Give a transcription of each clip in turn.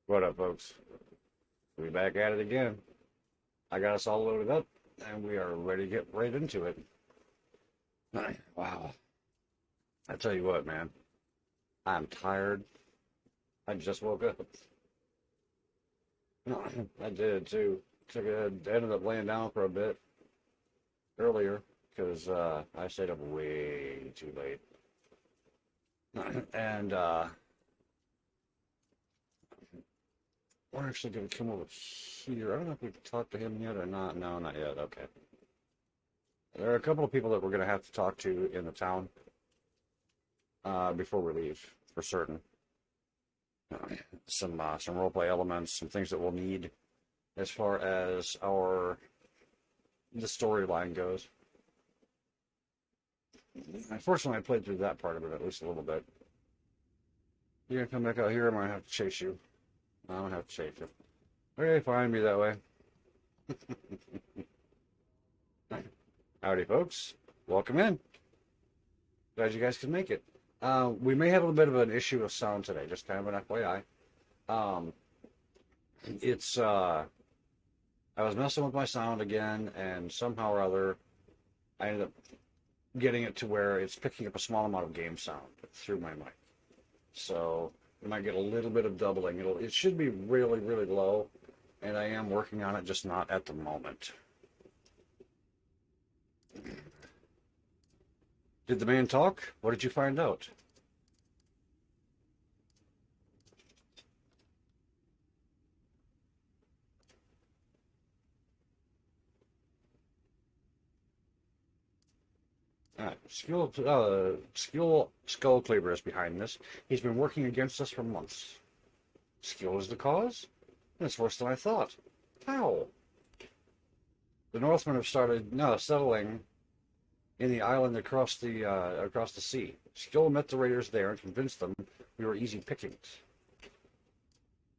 What up, folks? We back at it again. I got us all loaded up, and we are ready to get right into it. Wow. I tell you what, man. I'm tired. I just woke up. I did too. Ended up laying down for a bit earlier because I stayed up way too late. And we're actually going to come over here. I don't know if we've talked to him yet or not. No, not yet. Okay. There are a couple of people that we're going to have to talk to in the town before we leave, for certain. Some roleplay elements, some things that we'll need as far as the storyline goes. Unfortunately, I played through that part of it at least a little bit. You're gonna come back out here, or am I gonna have to chase you? I don't have to chase you. Okay, fine, be that way. Howdy, folks. Welcome in. Glad you guys could make it. We may have a little bit of an issue with sound today, just kind of an FYI. Um, it's I was messing with my sound again, and somehow or other, I ended up getting it to where it's picking up a small amount of game sound through my mic. So you might get a little bit of doubling. It should be really, really low, and I am working on it, just not at the moment. Did the man talk? What did you find out? Skull Cleaver is behind this. He's been working against us for months. Skill is the cause? That's worse than I thought. How? The Northmen have started settling in the island across the sea. Skill met the raiders there and convinced them we were easy pickings.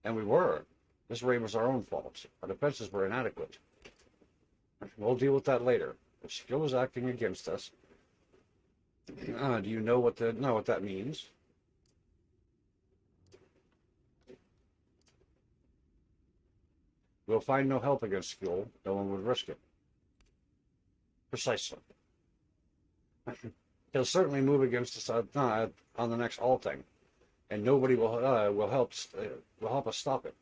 And we were. This raid was our own fault. Our defenses were inadequate. We'll deal with that later. If Skill is acting against us, do you know what that means? We'll find no help against Skill. No one would risk it. Precisely. He'll certainly move against us on the next Alting, and nobody will help us stop it.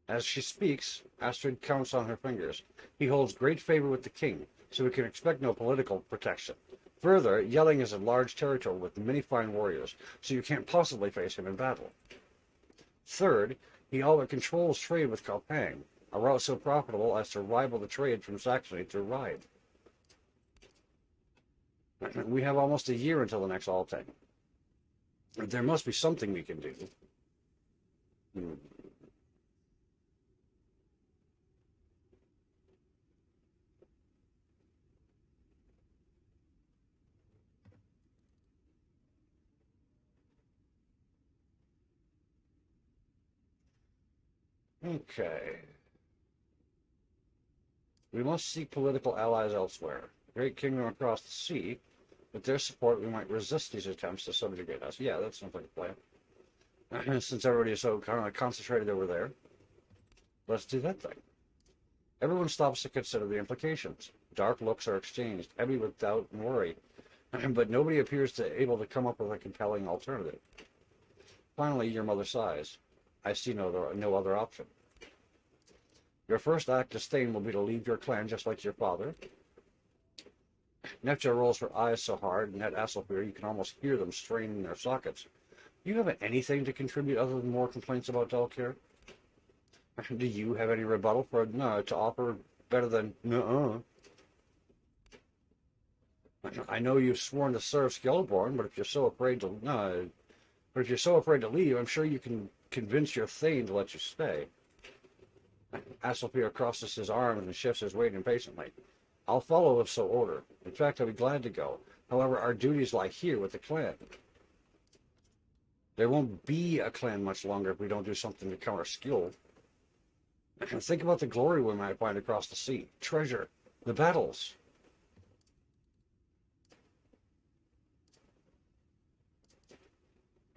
As she speaks, Astrid counts on her fingers. He holds great favor with the king, so we can expect no political protection. Further, Yelling is a large territory with many fine warriors, so you can't possibly face him in battle. Third, he all but controls trade with Kalpang, a route so profitable as to rival the trade from Saxony through Ride. We have almost a year until the next Alting. There must be something we can do. Okay. We must seek political allies elsewhere. The great kingdom across the sea. With their support, we might resist these attempts to subjugate us. Yeah, that sounds like a plan. Since everybody is so kind of concentrated over there, let's do that thing. Everyone stops to consider the implications. Dark looks are exchanged, heavy with doubt and worry, but nobody appears able to come up with a compelling alternative. Finally, your mother sighs. I see no other option. Your first act of staying will be to leave your clan just like your father. Netja rolls her eyes so hard, and at Asselbeer you can almost hear them straining their sockets. Do you have anything to contribute other than more complaints about Dalkir? Do you have any rebuttal to offer better than nuh-uh? I know you've sworn to serve Skeleborn, but if you're so afraid to leave, I'm sure you can convince your Thane to let you stay. Asselbeer crosses his arms and shifts his weight impatiently. I'll follow if so ordered. In fact, I'll be glad to go. However, our duties lie here with the clan. There won't be a clan much longer if we don't do something to counter Skill. Think about the glory we might find across the sea. Treasure. The battles.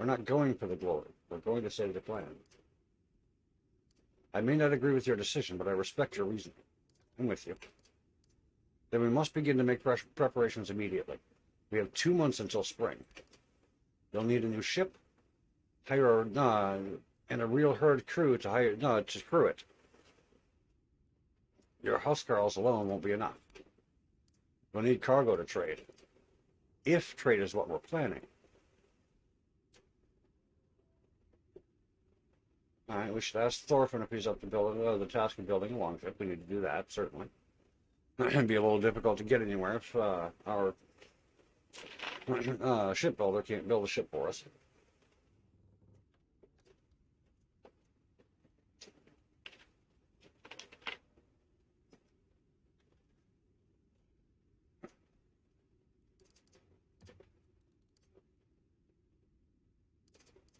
We're not going for the glory. We're going to save the clan. I may not agree with your decision, but I respect your reasoning. I'm with you. Then we must begin to make preparations immediately. We have 2 months until spring. You'll need a new ship, hire and a real herd crew to crew it. Your housecarls alone won't be enough. We'll need cargo to trade, if trade is what we're planning. All right, we should ask Thorfinn if he's up to the task of building a longship. We need to do that, certainly. It'd be a little difficult to get anywhere if our shipbuilder can't build a ship for us.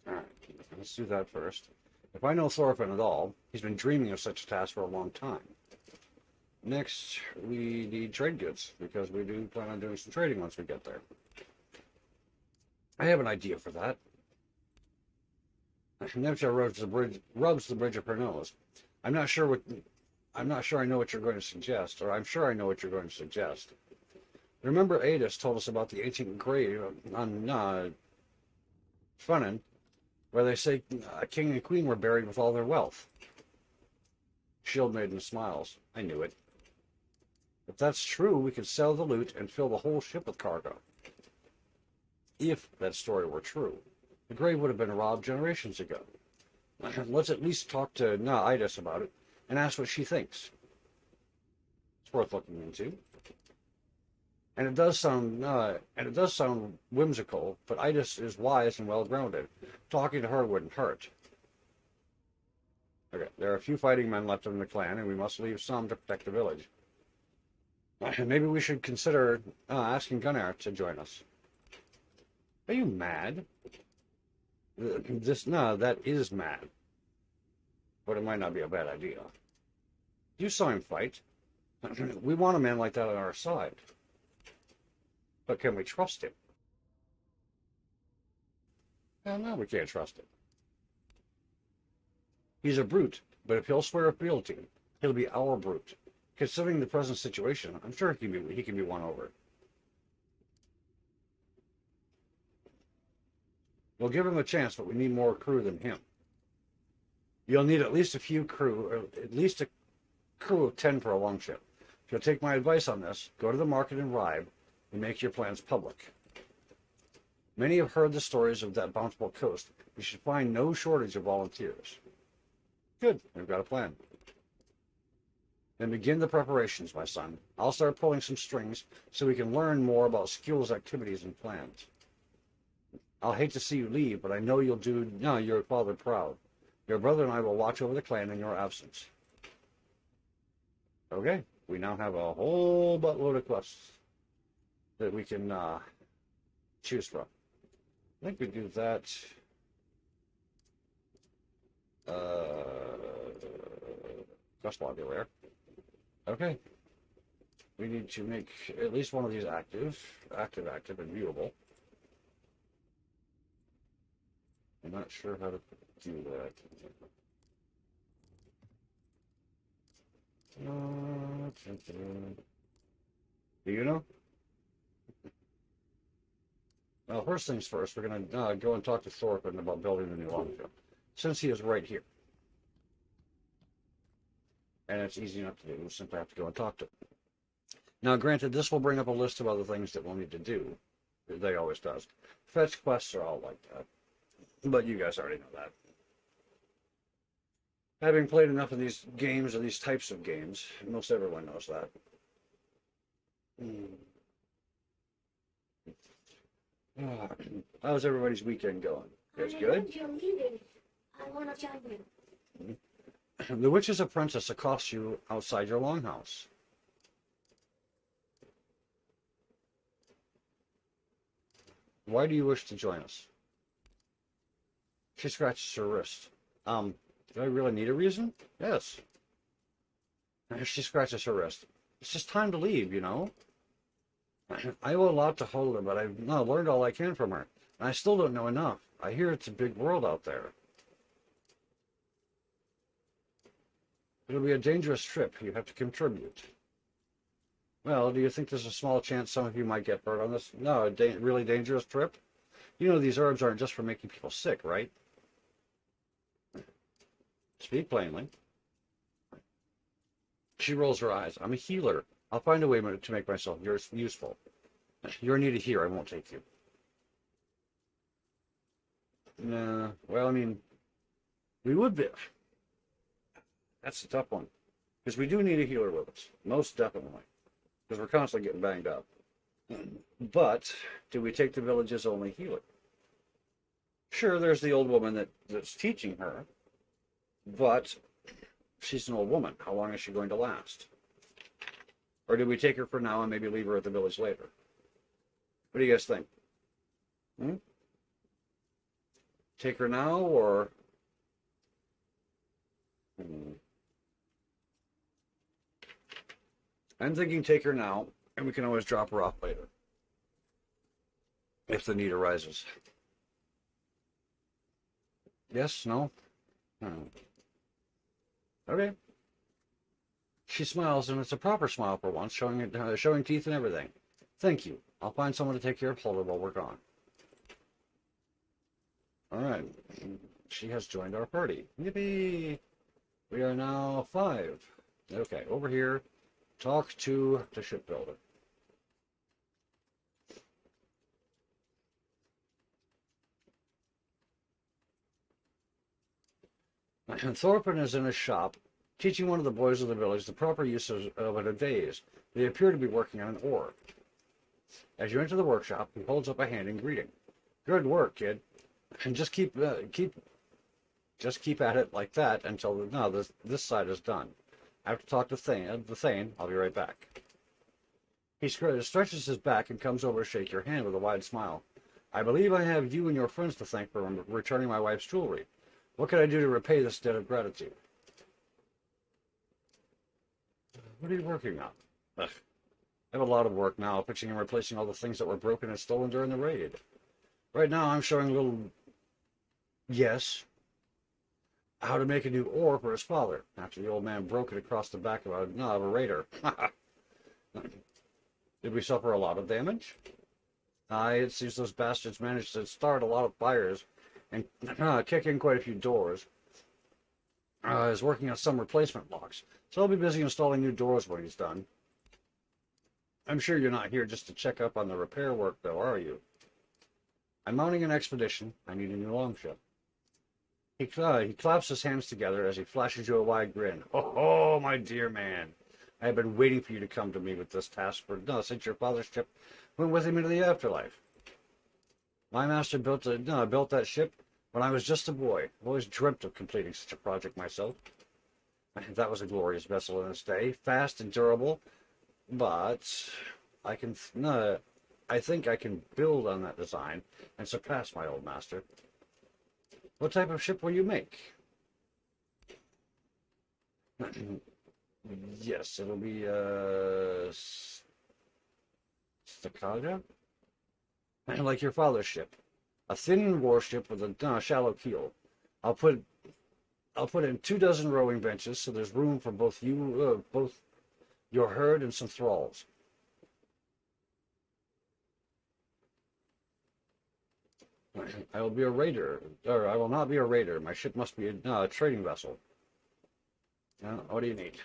All right, let's do that first. If I know Thorfinn at all, he's been dreaming of such a task for a long time. Next, we need trade goods, because we do plan on doing some trading once we get there. I have an idea for that. Nevja rubs the bridge of her nose. I'm not sure I know what you're going to suggest, or I'm sure I know what you're going to suggest. Remember Adis told us about the ancient grave on Funen, where they say a king and queen were buried with all their wealth. Shield Maiden smiles. I knew it. If that's true, we could sell the loot and fill the whole ship with cargo. If that story were true, the grave would have been robbed generations ago. Let's at least talk to Idis about it and ask what she thinks. It's worth looking into. And it does sound whimsical, but Idis is wise and well grounded. Talking to her wouldn't hurt. Okay, there are a few fighting men left in the clan, and we must leave some to protect the village. Maybe we should consider asking Gunnar to join us. Are you mad? That is mad. But it might not be a bad idea. You saw him fight. We want a man like that on our side. But can we trust him? Well, no, we can't trust him. He's a brute, but if he'll swear fealty, he'll be our brute. Considering the present situation, I'm sure he can be won over. We'll give him a chance, but we need more crew than him. You'll need at least a crew of 10 for a longship. If you'll take my advice on this, go to the market in Ribe and make your plans public. Many have heard the stories of that bountiful coast. We should find no shortage of volunteers. Good, we've got a plan. Then begin the preparations, my son. I'll start pulling some strings so we can learn more about Skjul's activities and plans. I'll hate to see you leave, but I know you'll do your father proud. Your brother and I will watch over the clan in your absence. Okay, we now have a whole buttload of quests that we can choose from. I think we do that. Quest log rare. Okay. We need to make at least one of these active, and viewable. I'm not sure how to do that. Do you know? Well, first things first, we're going to go and talk to Thorfinn about building the new longship, since he is right here. And it's easy enough to do. We'll simply have to go and talk to him. Now, granted, this will bring up a list of other things that we'll need to do. They always does. Fetch quests are all like that. But you guys already know that. Having played enough of these games, or these types of games, most everyone knows that. How's everybody's weekend going? You guys good? I want to join you. The Witch's Apprentice accosts you outside your longhouse. Why do you wish to join us? She scratches her wrist. Do I really need a reason? Yes. She scratches her wrist. It's just time to leave, you know? I owe a lot to Holden, but I've learned all I can from her. And I still don't know enough. I hear it's a big world out there. It'll be a dangerous trip. You have to contribute. Well, do you think there's a small chance some of you might get hurt on this? No, a really dangerous trip? You know these herbs aren't just for making people sick, right? Speak plainly. She rolls her eyes. I'm a healer. I'll find a way to make myself useful. You're needed here. I won't take you. Nah, well, I mean, we would be. That's a tough one. Because we do need a healer with us. Most definitely. Because we're constantly getting banged up. But, do we take the village's only healer? Sure, there's the old woman that's teaching her. But, she's an old woman. How long is she going to last? Or do we take her for now and maybe leave her at the village later? What do you guys think? Hmm? Take her now, or... I'm thinking take her now, and we can always drop her off later. If the need arises. Yes? No? Okay. She smiles, and it's a proper smile for once, showing teeth and everything. Thank you. I'll find someone to take care of Holder while we're gone. Alright. She has joined our party. Yippee! We are now 5. Okay, over here. Talk to the shipbuilder. Thorfinn is in his shop, teaching one of the boys of the village the proper use of an vase. They appear to be working on an oar. As you enter the workshop, he holds up a hand in greeting. Good work, kid. And just keep at it like that until this side is done. I have to talk to the Thane. I'll be right back. He stretches his back and comes over to shake your hand with a wide smile. I believe I have you and your friends to thank for returning my wife's jewelry. What can I do to repay this debt of gratitude? What are you working on? Ugh. I have a lot of work now, fixing and replacing all the things that were broken and stolen during the raid. Right now, I'm showing little... Yes. How to make a new oar for his father, after the old man broke it across the back of a raider. Did we suffer a lot of damage? It seems those bastards managed to start a lot of fires and kick in quite a few doors. Is working on some replacement locks, so I'll be busy installing new doors when he's done. I'm sure you're not here just to check up on the repair work, though, are you? I'm mounting an expedition. I need a new longship. He claps his hands together as he flashes you a wide grin. Oh, my dear man. I have been waiting for you to come to me with this task since your father's ship went with him into the afterlife. My master built that ship when I was just a boy. I've always dreamt of completing such a project myself. That was a glorious vessel in its day, fast and durable, but I think I can build on that design and surpass my old master. What type of ship will you make? Yes, it'll be Staccaga, like your father's ship, a thin warship with a shallow keel. I'll put in 24 rowing benches, so there's room for both your herd and some thralls. I will be a raider, or I will not be a raider. My ship must be a trading vessel. What do you need?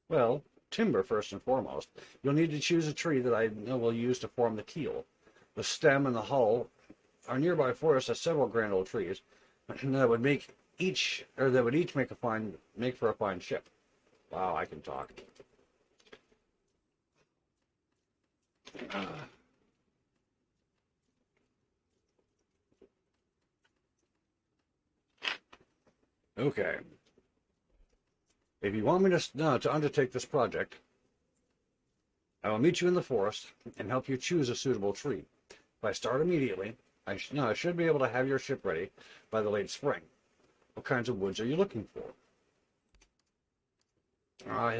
Well, timber first and foremost. You'll need to choose a tree that I will use to form the keel. The stem and the hull. Our nearby forest has several grand old trees that would each make for a fine ship. Wow, I can talk. Okay. If you want me to undertake this project, I will meet you in the forest and help you choose a suitable tree. If I start immediately, I should be able to have your ship ready by the late spring. What kinds of woods are you looking for?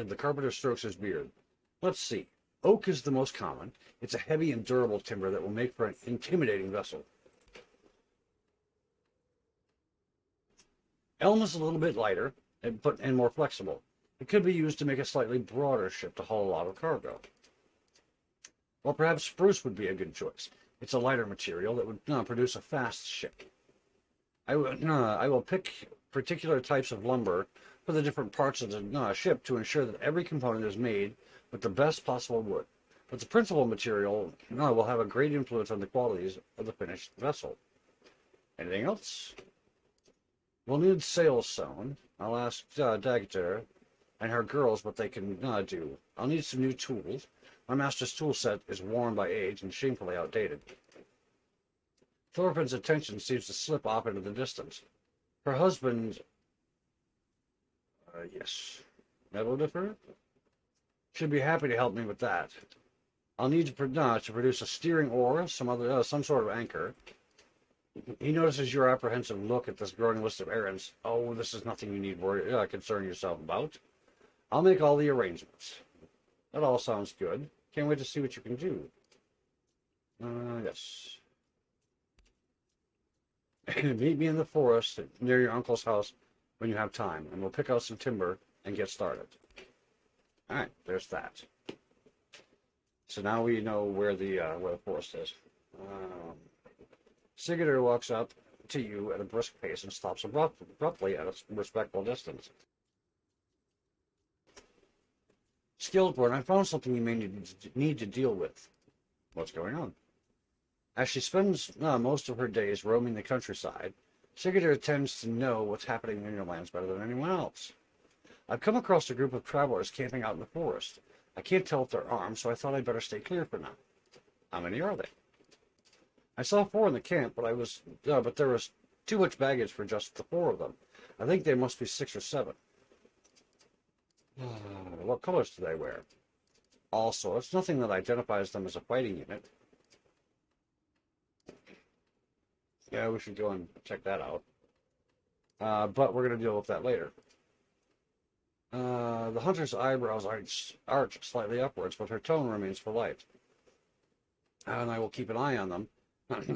The carpenter strokes his beard. Let's see. Oak is the most common. It's a heavy and durable timber that will make for an intimidating vessel. Elm is a little bit lighter and more flexible. It could be used to make a slightly broader ship to haul a lot of cargo. Or perhaps spruce would be a good choice. It's a lighter material that would produce a fast ship. I will pick particular types of lumber for the different parts of the ship to ensure that every component is made with the best possible wood. But the principal material will have a great influence on the qualities of the finished vessel. Anything else? We'll need sails sewn. I'll ask Dagter and her girls what they can do. I'll need some new tools. My master's tool set is worn by age and shamefully outdated. Thorfinn's attention seems to slip off into the distance. Her husband, yes, Metaldifer, should be happy to help me with that. I'll need to produce a steering oar, some sort of anchor. He notices your apprehensive look at this growing list of errands. Oh, this is nothing you need concern yourself about. I'll make all the arrangements. That all sounds good. Can't wait to see what you can do. Yes. Meet me in the forest near your uncle's house when you have time, and we'll pick out some timber and get started. All right, there's that. So now we know where the forest is. Sigurdur walks up to you at a brisk pace and stops abruptly at a respectful distance. Skildborn, I found something you may need to deal with. What's going on? As she spends most of her days roaming the countryside, Sigurdur tends to know what's happening in your lands better than anyone else. I've come across a group of travelers camping out in the forest. I can't tell if they're armed, so I thought I'd better stay clear for now. How many are they? I saw 4 in the camp, but there was too much baggage for just the 4 of them. I think they must be 6 or 7. What colors do they wear? All sorts. Nothing that identifies them as a fighting unit. Yeah, we should go and check that out. But we're going to deal with that later. The hunter's eyebrows arch slightly upwards, but her tone remains polite. And I will keep an eye on them.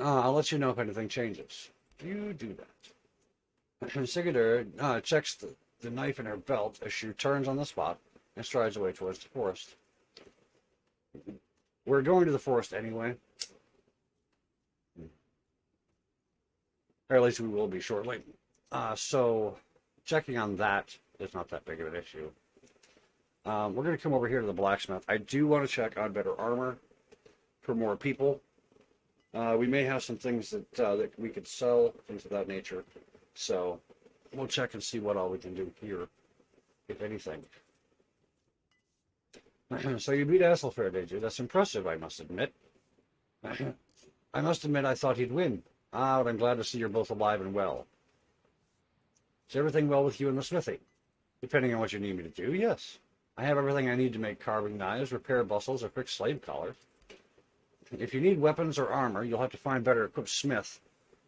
I'll let you know if anything changes. You do that. Sigurdur checks the knife in her belt as she turns on the spot and strides away towards the forest. We're going to the forest anyway. Or at least we will be shortly. So checking on that is not that big of an issue. We're going to come over here to the blacksmith. I do want to check on better armor for more people. We may have some things that we could sell, things of that nature. So we'll check and see what all we can do here, if anything. So you beat Asselfair, did you? That's impressive, I must admit. I must admit I thought he'd win. But I'm glad to see you're both alive and well. Is everything well with you in the smithy? Depending on what you need me to do, yes. I have everything I need to make carving knives, repair bustles, or fix slave collars. If you need weapons or armor, you'll have to find a better equipped smith.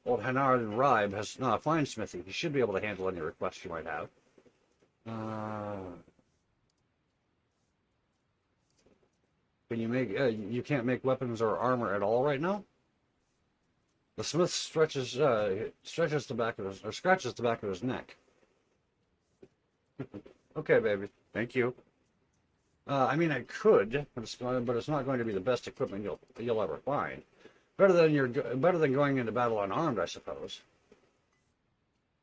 Old Hanard and Ribe has a fine smithy. He should be able to handle any requests you might have. Can you make? You can't make weapons or armor at all right now. The smith scratches the back of his neck. Okay, baby. Thank you. I mean, I could, but it's not going to be the best equipment you'll ever find. Better than going into battle unarmed, I suppose.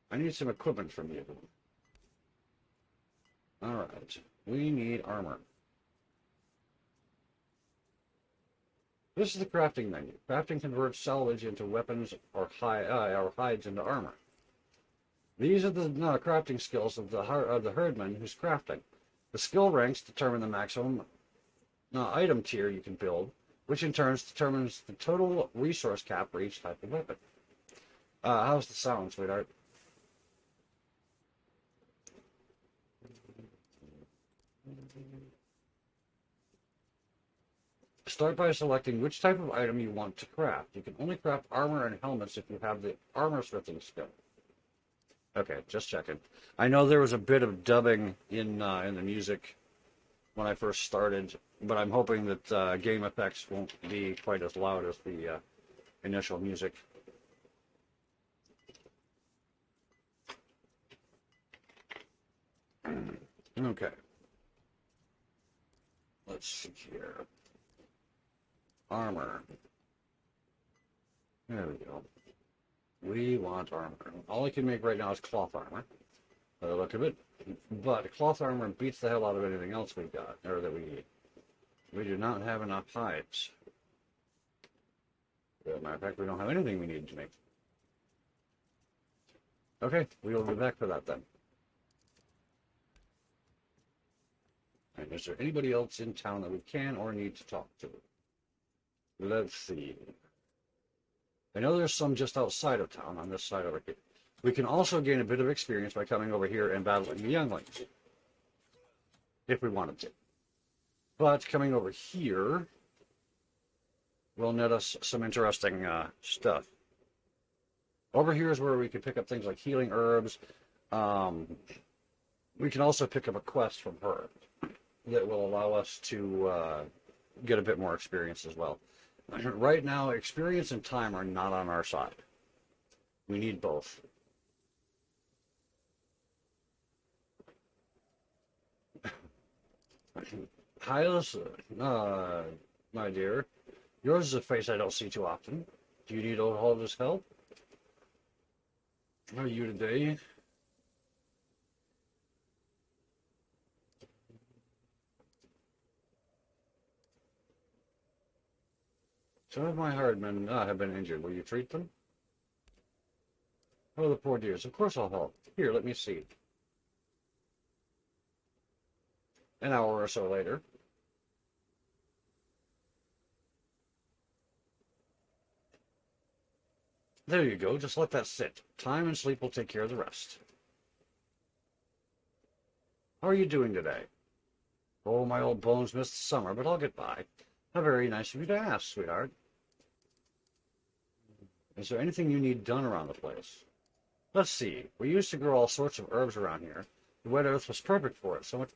I need some equipment from you. All right, we need armor. This is the crafting menu. Crafting converts salvage into weapons or hides into armor. These are the crafting skills of the herdman who's crafting. The skill ranks determine the maximum item tier you can build, which in turn determines the total resource cap for each type of weapon. How's the sound, sweetheart? Start by selecting which type of item you want to craft. You can only craft armor and helmets if you have the armor smithing skill. Okay, just checking. I know there was a bit of dubbing in the music when I first started, but I'm hoping that game effects won't be quite as loud as the initial music. Okay. Let's see here. Armor. There we go. We want armor. All I can make right now is cloth armor, by the look of it. But cloth armor beats the hell out of anything else we got, or that we need. We do not have enough hides. As a matter of fact, we don't have anything we need to make. Okay, we will be back for that then. And is there anybody else in town that we can or need to talk to? Let's see. I know there's some just outside of town on this side over here. We can also gain a bit of experience by coming over here and battling the younglings, if we wanted to. But coming over here will net us some interesting stuff. Over here is where we can pick up things like healing herbs. We can also pick up a quest from her that will allow us to get a bit more experience as well. Right now, experience and time are not on our side. We need both. Hylas, my dear, yours is a face I don't see too often. Do you need all this help? How are you today? Some of my hardmen have been injured. Will you treat them? Oh, the poor dears. Of course I'll help. Here, let me see. An hour or so later. There you go. Just let that sit. Time and sleep will take care of the rest. How are you doing today? Oh, my old bones missed the summer, but I'll get by. How very nice of you to ask, sweetheart. Is there anything you need done around the place? Let's see. We used to grow all sorts of herbs around here. The wet earth was perfect for it. So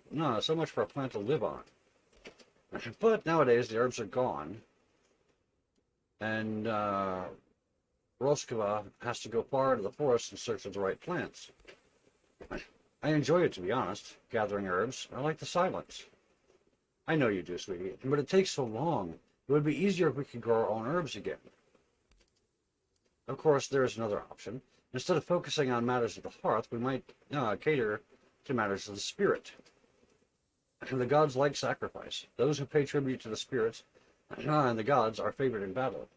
much for a plant to live on. But nowadays the herbs are gone, and Roskava has to go far into the forest in search of the right plants. I enjoy it, to be honest, gathering herbs. I like the silence. I know you do, sweetie, but it takes so long. It would be easier if we could grow our own herbs again. Of course, there is another option. Instead of focusing on matters of the hearth, we might cater to matters of the spirit. The gods like sacrifice. Those who pay tribute to the spirits and the gods are favored in battle.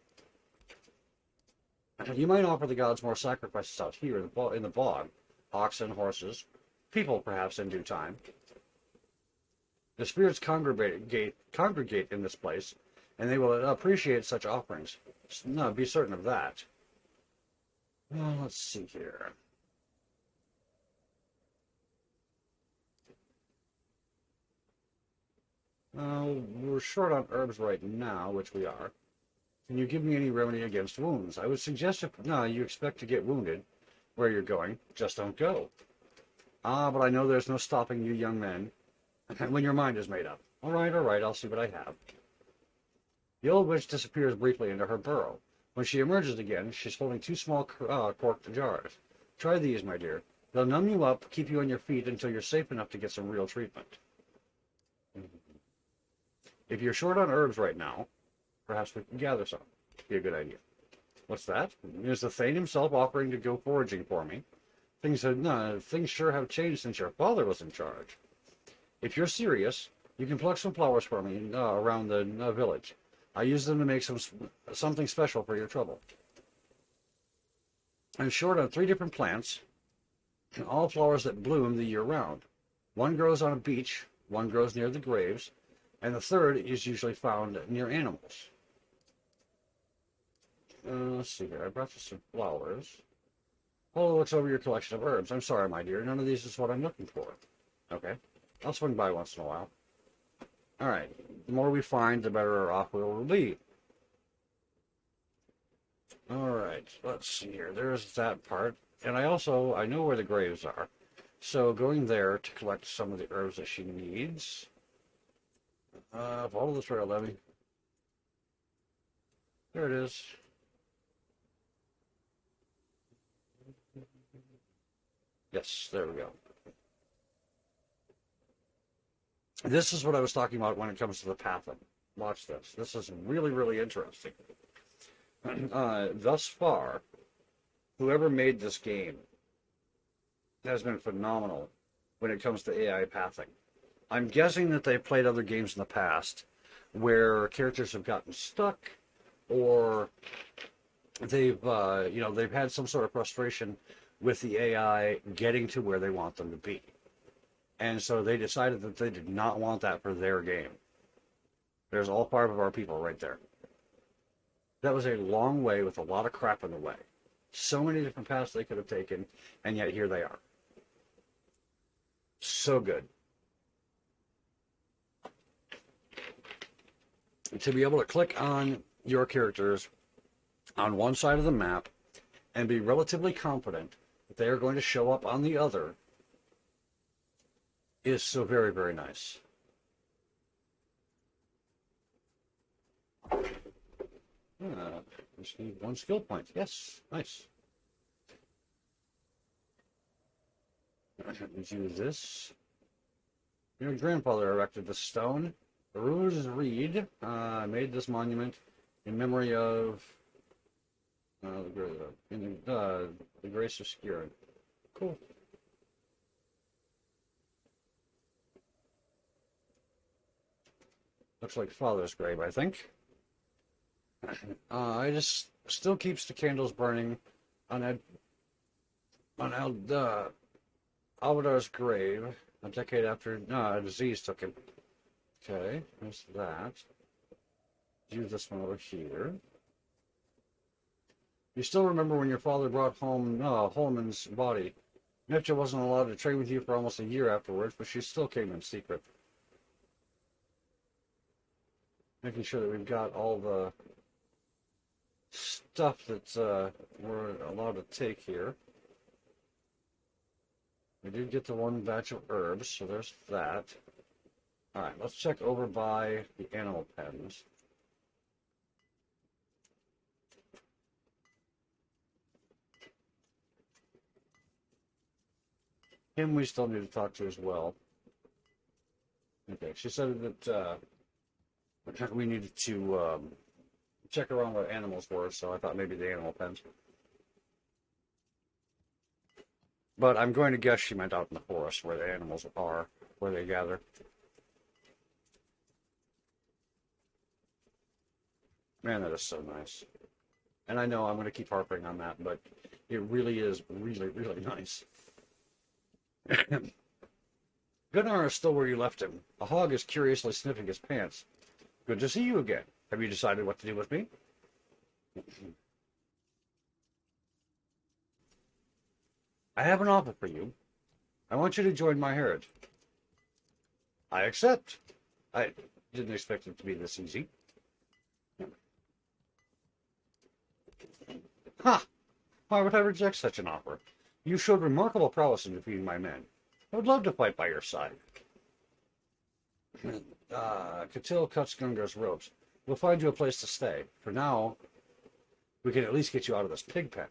You might offer the gods more sacrifices out here in the bog. Oxen, horses, people perhaps in due time. The spirits congregate in this place, and they will appreciate such offerings. No, be certain of that. Well, let's see here. We're short on herbs right now, which we are. Can you give me any remedy against wounds? I would suggest if you expect to get wounded where you're going, just don't go. Ah, but I know there's no stopping you young men when your mind is made up. All right, I'll see what I have. The old witch disappears briefly into her burrow. When she emerges again, she's holding two small corked jars. Try these, my dear. They'll numb you up, keep you on your feet until you're safe enough to get some real treatment. If you're short on herbs right now, perhaps we can gather some. Be a good idea. What's that? Is the Thane himself offering to go foraging for me? Things sure have changed since your father was in charge. If you're serious, you can pluck some flowers for me around the village. I use them to make something special for your trouble. I'm short on 3 different plants, all flowers that bloom the year round. One grows on a beach, one grows near the graves, and the third is usually found near animals. Let's see here. I brought you some flowers. Polo looks over your collection of herbs. I'm sorry, my dear. None of these is what I'm looking for. Okay. I'll swing by once in a while. All right. The more we find, the better off we will be. All right. Let's see here. There's that part. And I know where the graves are. So going there to collect some of the herbs that she needs. Follow the trail, Debbie. There it is. Yes, there we go. This is what I was talking about when it comes to the pathing. Watch this. This is really, really interesting. Thus far, whoever made this game has been phenomenal when it comes to AI pathing. I'm guessing that they've played other games in the past where characters have gotten stuck or they've had some sort of frustration with the AI getting to where they want them to be. And so they decided that they did not want that for their game. There's all five of our people right there. That was a long way with a lot of crap in the way. So many different paths they could have taken, and yet here they are. So good. To be able to click on your characters on one side of the map and be relatively confident that they are going to show up on the other is so very, very nice. Just need one skill point. Yes, nice. Let's use this. Your grandfather erected the stone. The rulers read, made this monument in memory of the grace of Skirin. Cool. Looks like father's grave, I think. I just still keeps the candles burning on Alvadar's grave a decade after a disease took him. Okay, there's that. Use this one over here. You still remember when your father brought home Holman's body? Nietzsche wasn't allowed to trade with you for almost a year afterwards, but she still came in secret. Making sure that we've got all the stuff that we're allowed to take here. We did get the one batch of herbs, so there's that. Alright, let's check over by the animal pens. Him we still need to talk to as well. Okay, she said that we needed to check around what animals were, so I thought maybe the animal pens. But I'm going to guess she meant out in the forest where the animals are, where they gather. Man, that is so nice. And I know I'm going to keep harping on that, but it really is really, really nice. Gunnar is still where you left him. A hog is curiously sniffing his pants. Good to see you again. Have you decided what to do with me? I have an offer for you. I want you to join my herd. I accept. I didn't expect it to be this easy. Ha! Why would I reject such an offer? You showed remarkable prowess in defeating my men. I would love to fight by your side. Catil cuts Gungar's ropes. We'll find you a place to stay. For now, we can at least get you out of this pig pen.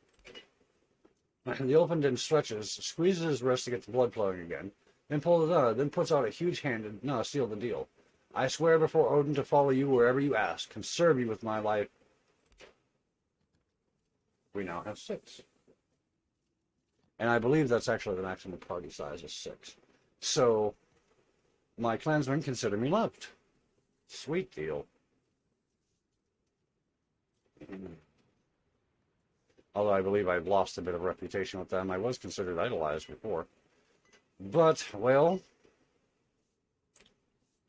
The elephant stretches, squeezes his wrist to get the blood flowing again, then puts out a huge hand and seal the deal. I swear before Odin to follow you wherever you ask, and serve you with my life. We now have 6. And I believe that's actually the maximum party size is 6. So, my clansmen consider me loved. Sweet deal. Although I believe I've lost a bit of reputation with them. I was considered idolized before. But, well,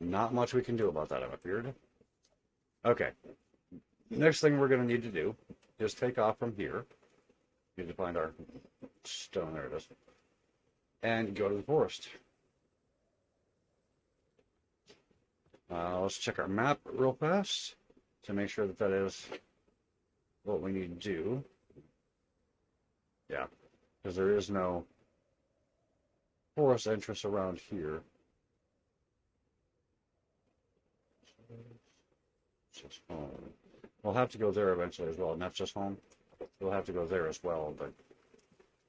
not much we can do about that, I'm afraid. Okay. Next thing we're going to need to do is take off from here. Need to find our stone. There it is. And go to the forest. Let's check our map real fast to make sure that that is what we need to do. Yeah, because there is no forest entrance around here. Just home. We'll have to go there eventually as well, not just home. We'll have to go there as well, but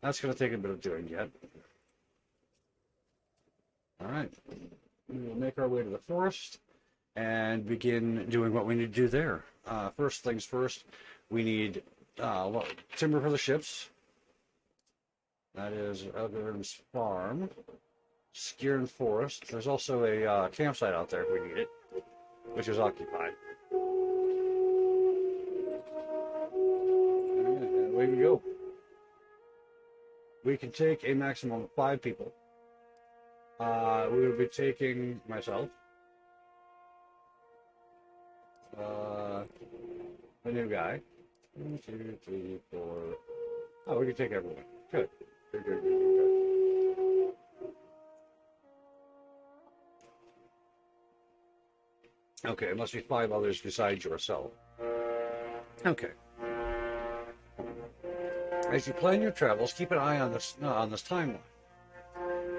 that's going to take a bit of doing yet. All right. we will make our way to the forest and begin doing what we need to do there. First things first, we need timber for the ships. That is Elgrim's farm. Skieran Forest. There's also a campsite out there if we need it, which is occupied. And away we go. We can take a maximum of 5 people. We will be taking myself, the new guy. 1, 2, 3, 4. Oh, we can take everyone. Good. Good, good, good, good, good. Okay, it must be 5 others besides yourself. Okay. As you plan your travels, keep an eye on this timeline.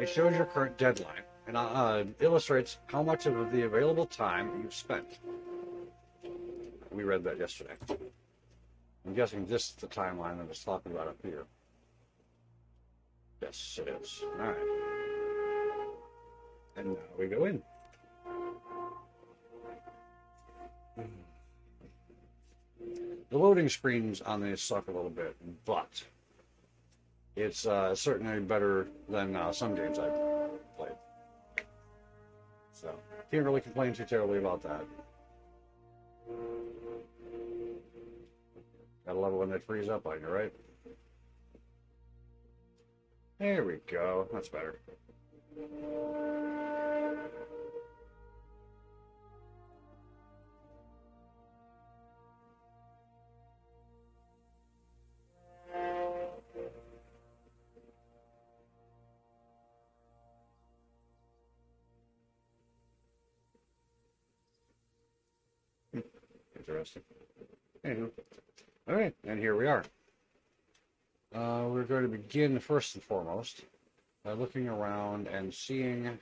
It shows your current deadline and illustrates how much of the available time you've spent. We read that yesterday. I'm guessing this is the timeline that I was talking about up here. Yes, it is. All right. And now we go in. The loading screens on this suck a little bit, but it's certainly better than some games I've played. So, can't really complain too terribly about that. Gotta love it when they freeze up on you, right? There we go. That's better. Interesting. Anywho. All right, and here we are. We're going to begin first and foremost by looking around and seeing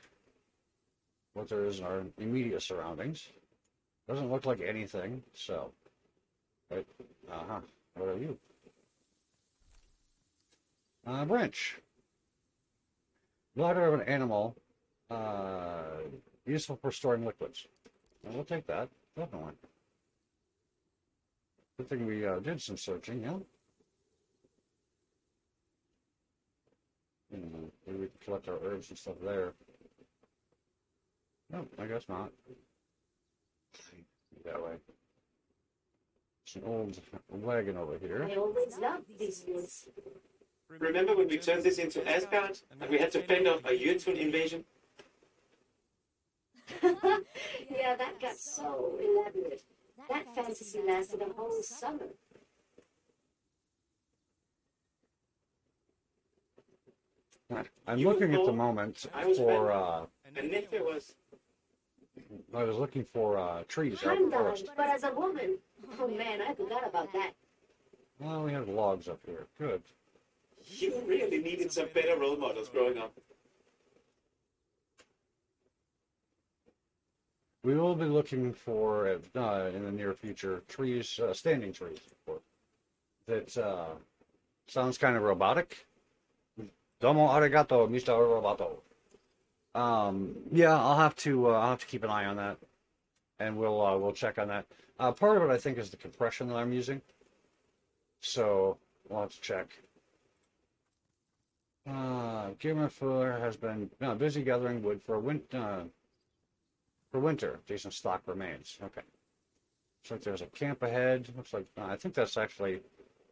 what there is in our immediate surroundings. Doesn't look like anything, so. Right. What are you? Branch. Bladder of an animal. Useful for storing liquids. Well, we'll take that. Definitely. Good thing we did some searching, yeah? Maybe we can collect our herbs and stuff there. No, I guess not. That way. It's an old wagon over here. I always loved these woods. Remember when we turned this into Asgard and we had to fend off a Jotun invasion? Yeah, that got so elaborate. That fantasy lasted a whole summer. I'm looking at the moment for, And if there was... I was looking for trees out in the Heimdall, forest. but as a woman. Oh man, I forgot about that. Well, we have logs up here. Good. You really needed some better role models growing up. We will be looking for, in the near future, trees, standing trees, of course. That sounds kind of robotic. Domo arigato, Mr. Roboto. Yeah, I'll have to keep an eye on that, and we'll check on that. Part of it, I think, is the compression that I'm using. So we'll have to check. Gimmerfuller has been busy gathering wood for winter. Decent stock remains. Okay. Looks like there's a camp ahead. Looks like I think that's actually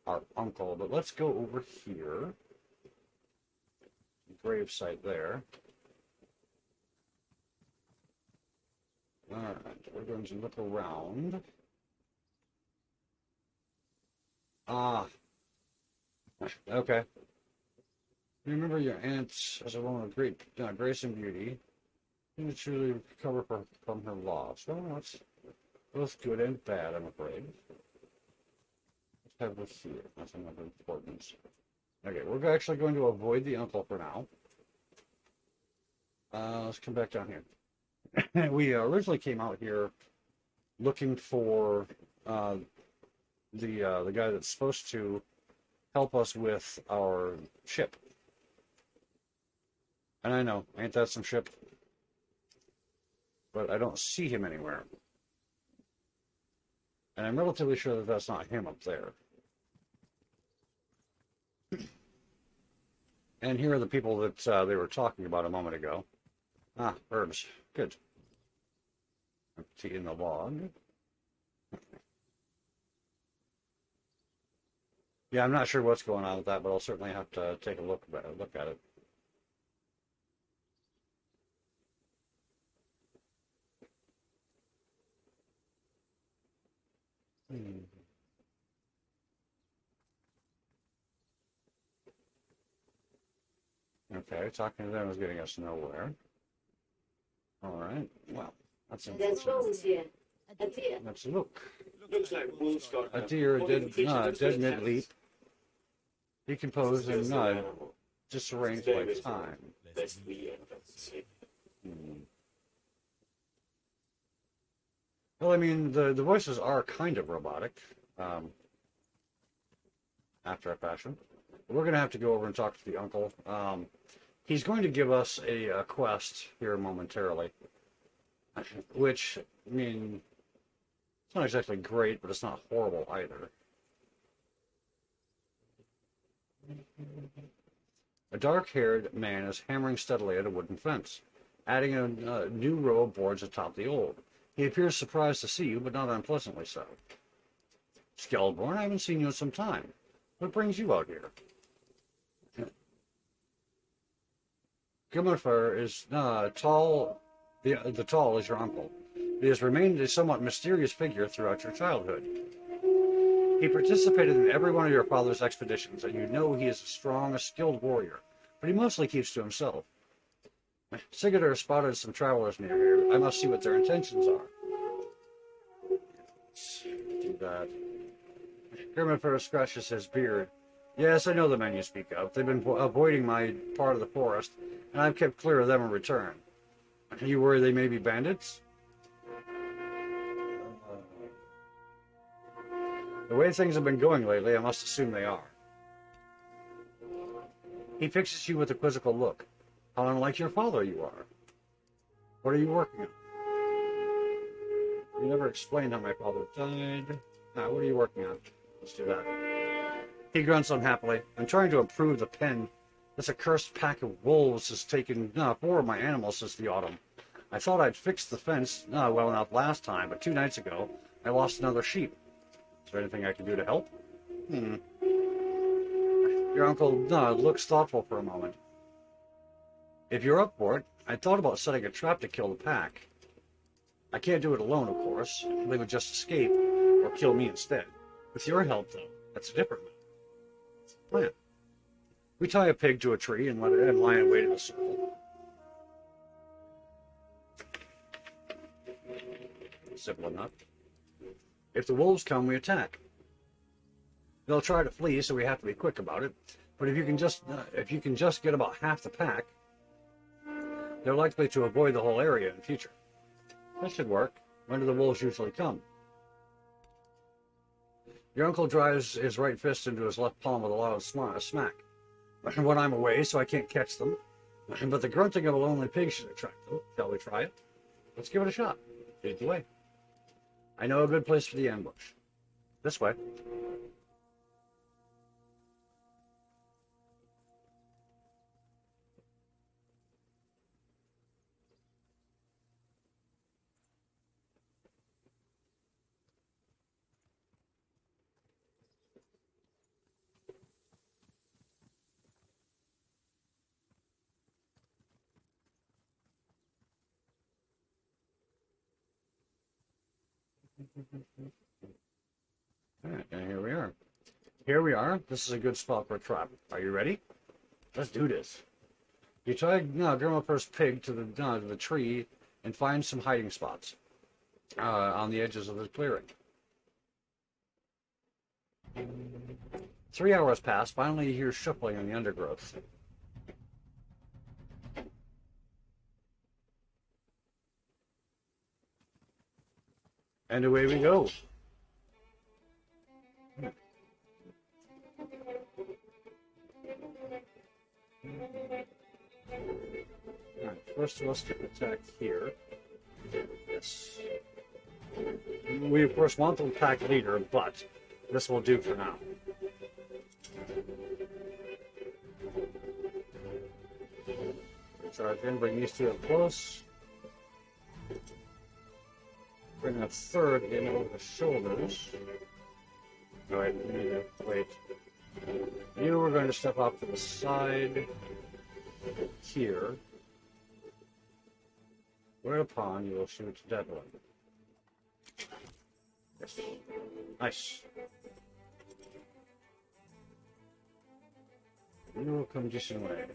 our uncle. But let's go over here. Grave site there. All right, we're going to look around. Okay. Remember your aunt as a woman of great grace and beauty. You truly recover from her loss. Well, that's both good and bad, I'm afraid. Let's have this here. That's another importance. Okay, we're actually going to avoid the uncle for now. Let's come back down here. We originally came out here looking for the guy that's supposed to help us with our ship. And I know, ain't that some ship? but I don't see him anywhere. And I'm relatively sure that that's not him up there. And here are the people that they were talking about a moment ago. Ah, herbs. Good. Empty in the log. Yeah, I'm not sure what's going on with that, but I'll certainly have to take a look at it. Hmm. Okay, talking to them is getting us nowhere. All right. Well, that's There's unfortunate. bones here. A deer. Let's look. Looks like Wolf's got A deer, a one of the creatures looks dead very mid-leap, tense. decomposed Still and some animal. disarranged Stay by with me, time. lest we end up sleeping. Hmm. Well, I mean, the voices are kind of robotic, after a fashion. But we're going to have to go over and talk to the uncle. He's going to give us a quest here momentarily, which, I mean, it's not exactly great, but it's not horrible either. A dark-haired man is hammering steadily at a wooden fence, adding a new row of boards atop the old. He appears surprised to see you, but not unpleasantly so. Skeleborn, I haven't seen you in some time. What brings you out here? Grimmerfur is tall. The tall is your uncle. He has remained a somewhat mysterious figure throughout your childhood. He participated in every one of your father's expeditions, and you know he is a skilled warrior, but he mostly keeps to himself. Sigurdur spotted some travelers near here. I must see what their intentions are. Let's do that. Grimmerfur scratches his beard. Yes, I know the men you speak of. They've been avoiding my part of the forest, and I've kept clear of them in return. You worry they may be bandits? The way things have been going lately, I must assume they are. He fixes you with a quizzical look. How unlike your father you are. What are you working on? You never explained how my father died. What are you working on? Let's do that. He grunts unhappily. I'm trying to improve the pen. This accursed pack of wolves has taken 4 of my animals since the autumn. I thought I'd fixed the fence well enough last time, but 2 nights ago I lost another sheep. Is there anything I can do to help? Your uncle looks thoughtful for a moment. If you're up for it, I thought about setting a trap to kill the pack. I can't do it alone, of course. They would just escape, or kill me instead. With your help, though, that's a different plan. We tie a pig to a tree and let it lie in wait in a circle. Simple enough. If the wolves come, we attack. They'll try to flee, so we have to be quick about it. But if you can just get about half the pack, they're likely to avoid the whole area in future. That should work. When do the wolves usually come? Your uncle drives his right fist into his left palm with a loud smack. When I'm away, so I can't catch them. But the grunting of a lonely pig should attract them. Shall we try it? Let's give it a shot. Lead the way. I know a good place for the ambush. This way. All right, and here we are. Here we are. This is a good spot for a trap. Are you ready? Let's do this. You tie Grimmerfur's pig to the tree and find some hiding spots on the edges of the clearing. 3 hours pass. Finally, you hear shuffling in the undergrowth. And away we go. Alright, first of us to attack here. Yes. We, of course, want the pack leader, but this will do for now. Charge in, bring these two up close. Bring a third in over the shoulders. Alright, we need to wait. You are going to step off to the side here. Whereupon you will shoot dead one. Yes. Nice. You will come decent way.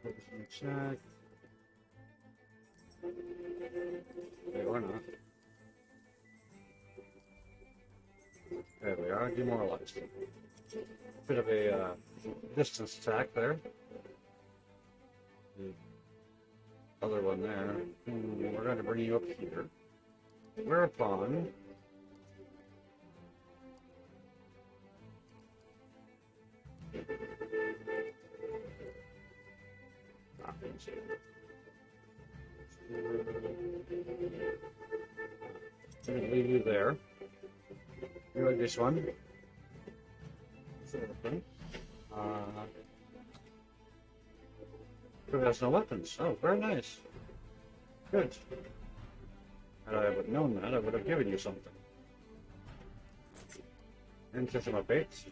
Put this in the check. Okay, or not. There we are, demoralized. Bit of a distance attack there. The other one there. We're going to bring you up here. Whereupon I'm going to leave you there. You like this one? Who has no weapons? Oh, very nice. Good. Had I have known that, I would have given you something. Into some baits.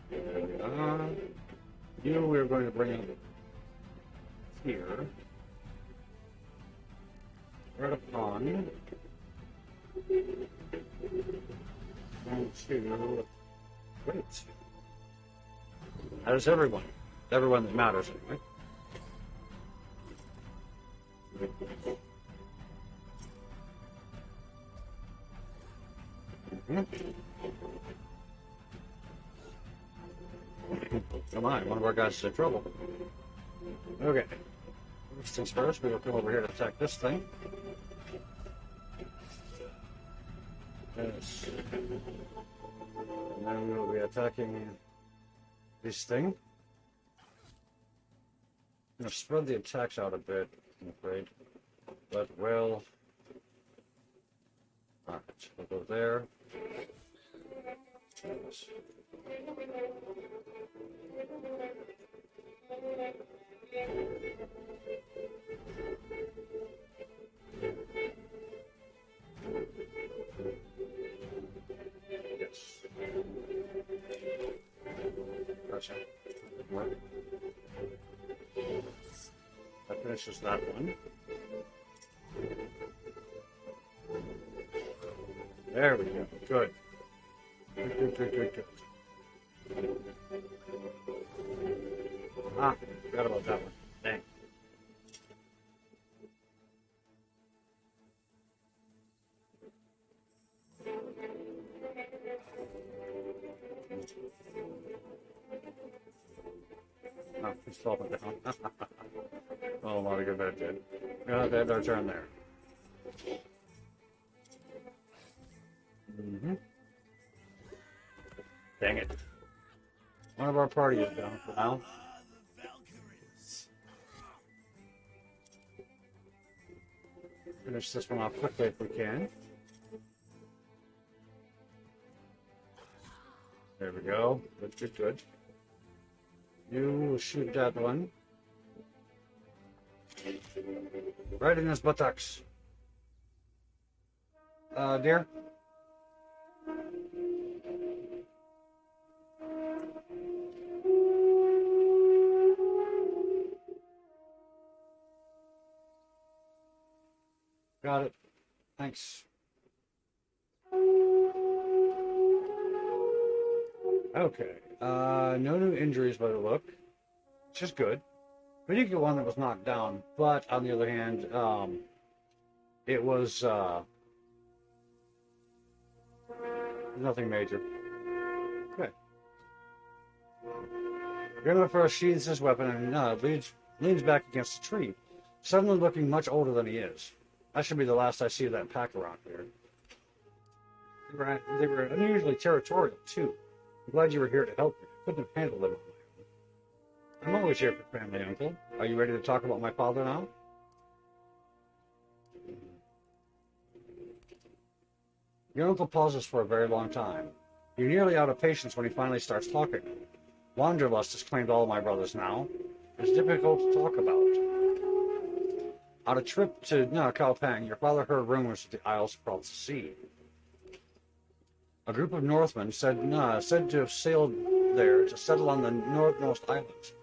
There we are. You we're going to bring up here. Right upon. And two. Great. That is everyone. Everyone that matters, anyway. Come on, one of our guys is in trouble. Okay. First things first, we will come over here to attack this thing. Yes. And then we will be attacking this thing. I'm going to spread the attacks out a bit, I'm afraid. But we'll... Alright, we'll go there. Yes. Gotcha. That finishes that one. There we go. Good. Good. Ah, forgot about that one. Dang. Oh, he's falling down. Well, a lot of good that did. We're gonna have to end our turn there. Dang it. One of our party is down for now. Finish this one off quickly if we can. There we go. Good. You shoot that one. Right in his buttocks. Dear? Got it. Thanks. Okay. No new injuries by the look, which is good. We did get one that was knocked down, but on the other hand, it was nothing major. Okay. Grimmer sheathes his weapon and leans back against a tree, suddenly looking much older than he is. That should be the last I see of that pack around here. They were unusually territorial, too. I'm glad you were here to help me. I couldn't have handled them on my own. I'm always here for family, Uncle. Are you ready to talk about my father now? Your uncle pauses for a very long time. You're nearly out of patience when he finally starts talking. Wanderlust has claimed all my brothers now. It's difficult to talk about. On a trip to Kaopang, your father heard rumors of the Isles across the sea. A group of Northmen said to have sailed there to settle on the northernmost islands,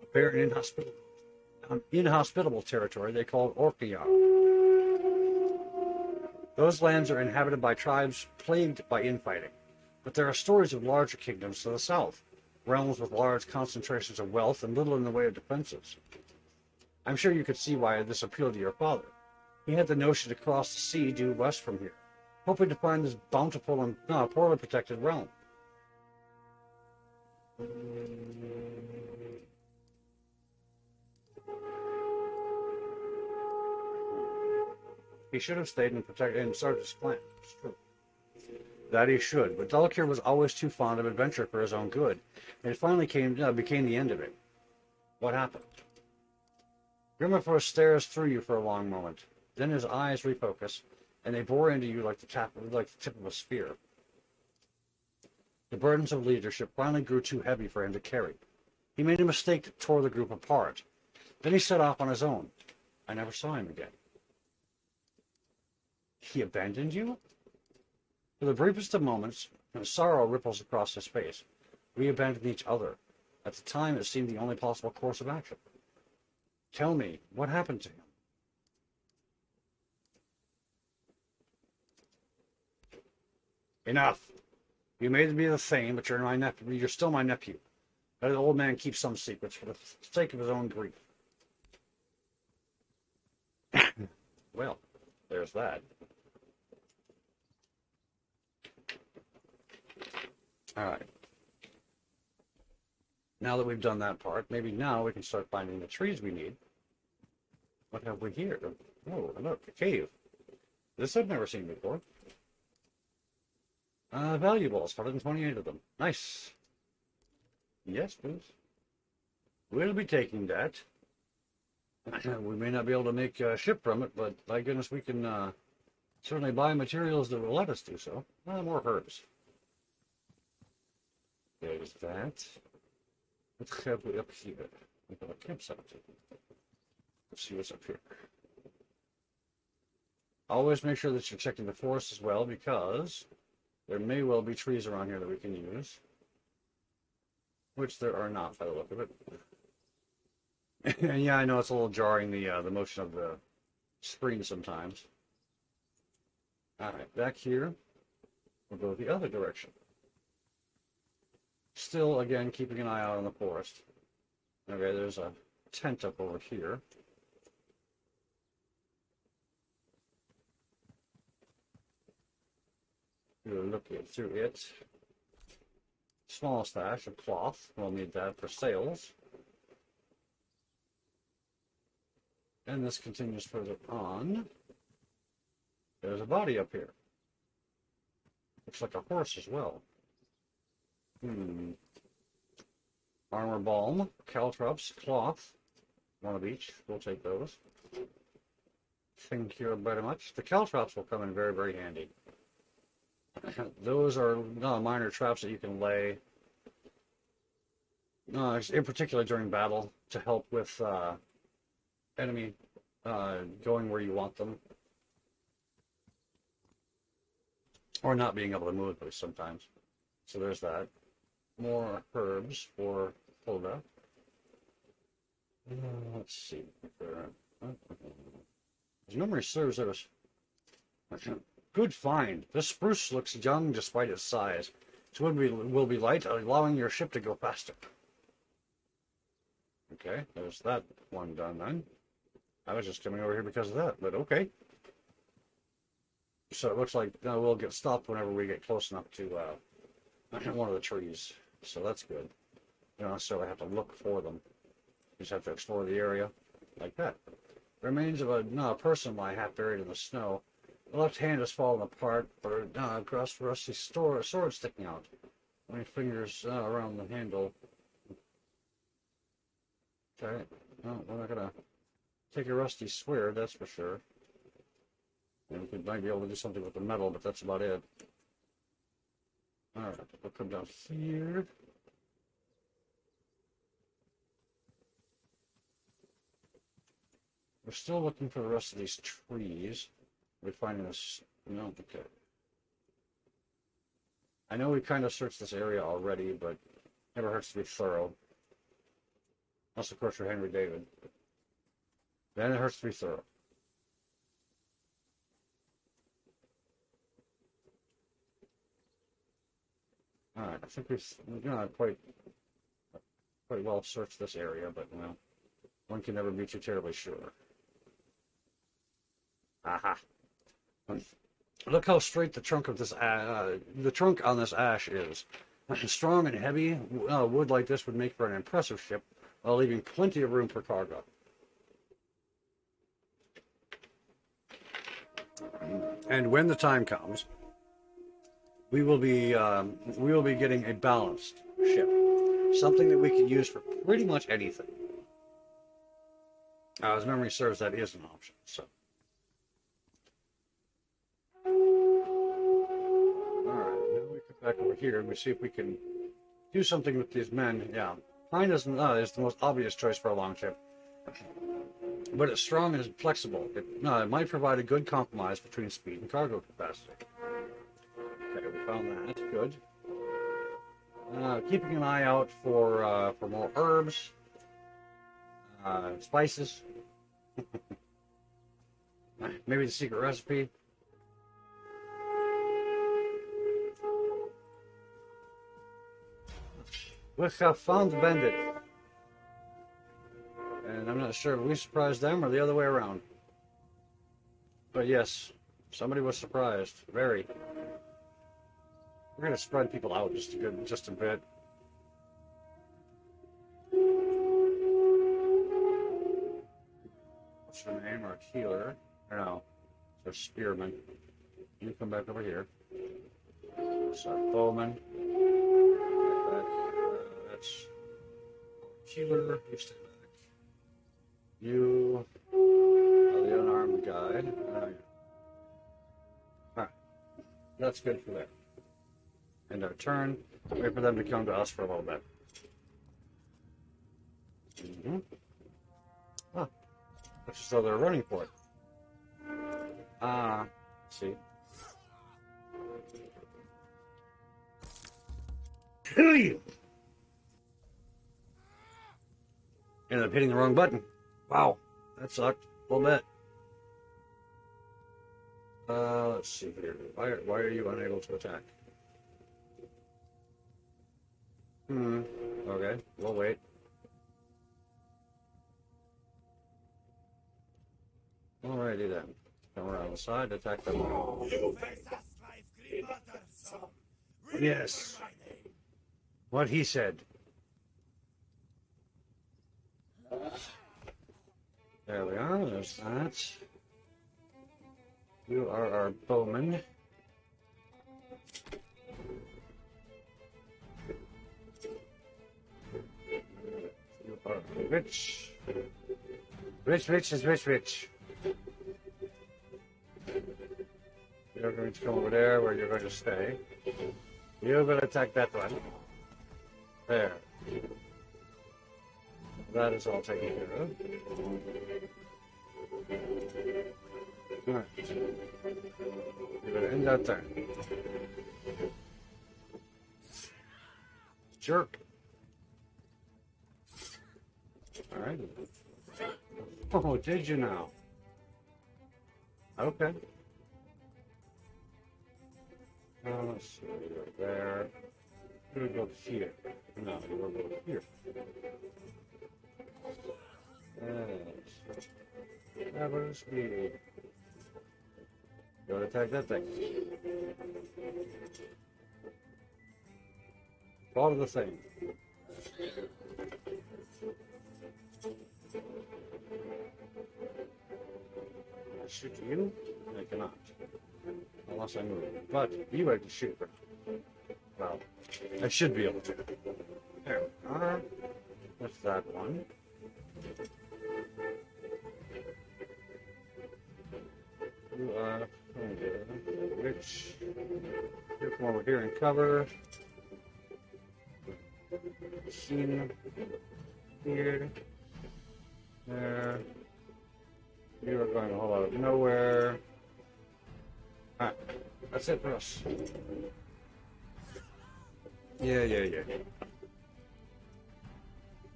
a barren, inhospitable territory they called Orkneyar. Those lands are inhabited by tribes plagued by infighting, but there are stories of larger kingdoms to the south, realms with large concentrations of wealth and little in the way of defenses. I'm sure you could see why this appealed to your father. He had the notion to cross the sea due west from here, hoping to find this bountiful and poorly protected realm. He should have stayed and protected and started his clan. It's true. That he should, but Dalkir was always too fond of adventure for his own good, and it finally became the end of it. What happened? Grimmerfor stares through you for a long moment. Then his eyes refocus, and they bore into you like the tip of a spear. The burdens of leadership finally grew too heavy for him to carry. He made a mistake that tore the group apart. Then he set off on his own. I never saw him again. He abandoned you? For the briefest of moments, sorrow ripples across his face. We abandoned each other. At the time, it seemed the only possible course of action. Tell me, what happened to him? Enough. You may be the Thane, but you're my nephew. You're still my nephew. Let the old man keep some secrets for the sake of his own grief. Well, there's that. All right. Now that we've done that part, maybe now we can start finding the trees we need. What have we here? Oh, look, a cave. This I've never seen before. Valuables, 128 of them. Nice. Yes, please. We'll be taking that. We may not be able to make a ship from it, but by goodness, we can certainly buy materials that will let us do so. More herbs. There's that. What have we up here? We've got a campsite. Let's see what's up here. Always make sure that you're checking the forest as well, because there may well be trees around here that we can use. Which there are not, by the look of it. And yeah, I know it's a little jarring, the motion of the screen sometimes. Alright, back here, we'll go the other direction. Still, again, keeping an eye out on the forest. Okay, there's a tent up over here. We'll look through it. Small stash of cloth. We'll need that for sails. And this continues further on. There's a body up here. Looks like a horse as well. Armor balm, caltrops, cloth. One of each. We'll take those. Thank you very much. The caltrops will come in very, very handy. Those are minor traps that you can lay, in particular during battle, to help with enemy going where you want them, or not being able to move sometimes. So there's that. More herbs for Hilda. Let's see. His memory serves, there was good find. This spruce looks young despite its size. So will be light, allowing your ship to go faster. Okay, there's that one done then. I was just coming over here because of that, but okay. So it looks like we'll get stopped whenever we get close enough to one of the trees. So that's good. You don't necessarily have to look for them. You just have to explore the area like that. Remains of a person lie half buried in the snow. The left hand has fallen apart, but across rusty sword sticking out. My fingers around the handle. Okay. No, we're not gonna take a rusty sword, that's for sure. And we might be able to do something with the metal, but that's about it. Alright, we'll come down here. We're still looking for the rest of these trees. We're finding this. No, okay. I know we kind of searched this area already, but never hurts to be thorough. Unless, of course, you're Henry David. Then it hurts to be thorough. Alright, I think we've quite well searched this area, but you know, one can never be too terribly sure. Aha! Look how straight the trunk of this the trunk on this ash is. Strong and heavy wood like this would make for an impressive ship, while leaving plenty of room for cargo. And when the time comes, we will be getting a balanced ship, something that we can use for pretty much anything. As memory serves, that is an option. So, all right, now we come back over here and we see if we can do something with these men. Yeah, pine is the most obvious choice for a long ship, but it's strong and flexible. It might provide a good compromise between speed and cargo capacity. Okay, we found that. Good. Keeping an eye out for more herbs, spices, maybe the secret recipe. We have found the bandit, and I'm not sure if we surprised them or the other way around. But yes, somebody was surprised. Very. We're gonna spread people out just a bit. What's your name? Our healer? Or no, it's our spearman. You come back over here. It's our bowman. That's healer. You stay back. You are the unarmed guy. Alright, that's good for them. End our turn. Wait for them to come to us for a little bit. Ah, looks as though they're running for it. Let's see. Kill you! Ended up hitting the wrong button. Wow, that sucked a little bit. Let's see here. Why are you unable to attack? Okay, we'll wait. Alrighty then. Come around the side, attack them. Yes. What he said. There we are, there's that. You are our bowman. You are rich. Rich is rich. You're going to come over there where you're going to stay. You will attack that one. There. That is all taken care of. Alright. You're going to end that turn. Jerk. Alright. Oh, did you now? Okay. Let's see. Right there. You're going to go here. No, you're going to go here. Yes. Never speed. Go to attack that thing. Follow the thing. Shoot you. I cannot. Unless I move. But you I can shoot. Well, I should be able to. There we are. What's that one? You are which you come over here and cover. Seen here. There. You are going a whole lot of nowhere. Alright. That's it for us. Yeah.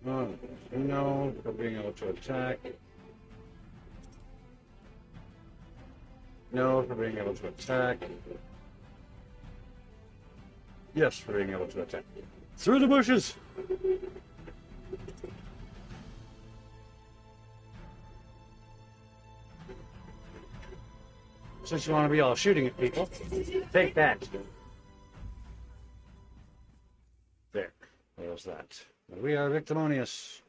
No, for being able to attack. No, for being able to attack. Yes, for being able to attack. Through the bushes! Since you want to be all shooting at people, take that. There. There's that. We are victimonious.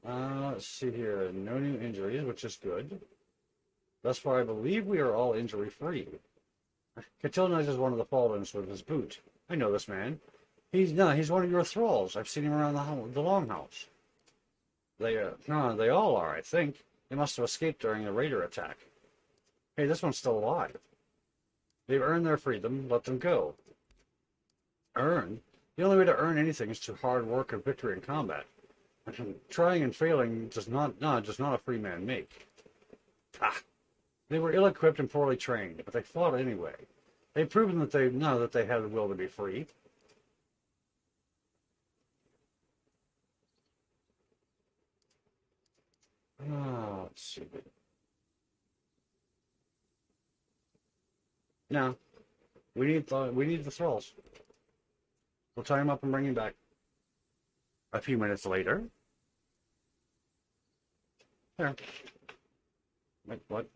Let's see here. No new injuries, which is good. Thus far, I believe we are all injury-free. Katilnaz one of the Fallens with his boot. I know this man. He's one of your thralls. I've seen him around the longhouse. They all are, I think. They must have escaped during the raider attack. Hey, this one's still alive. They've earned their freedom. Let them go. Earn? The only way to earn anything is through hard work and victory in combat. Trying and failing does not a free man make. Ah. They were ill-equipped and poorly trained, but they fought anyway. They've proven that they had the will to be free. Let's see. Now, we need the thralls. We'll tie him up and bring him back. A few minutes later. There. Wait, what?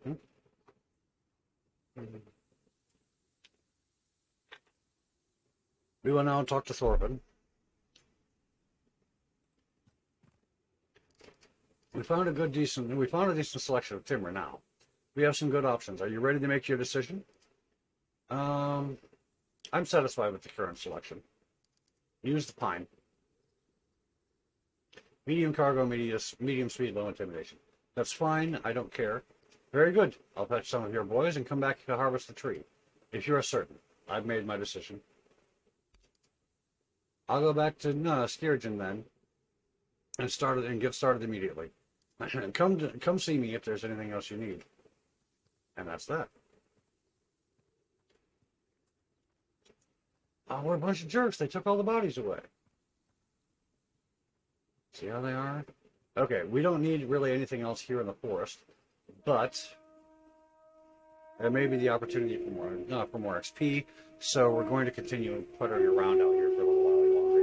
We will now talk to Thorfinn. We found a decent selection of timber now. We have some good options. Are you ready to make your decision? I'm satisfied with the current selection. Use the pine. Medium cargo, medium speed, low intimidation. That's fine. I don't care. Very good. I'll fetch some of your boys and come back to harvest the tree. If you're certain. I've made my decision. I'll go back to Skirgen then and get started immediately. Come see me if there's anything else you need. And that's that. Oh, we're a bunch of jerks. They took all the bodies away. See how they are? Okay, we don't need really anything else here in the forest, but there may be the opportunity for more XP, so we're going to continue and putter around out here for a little while longer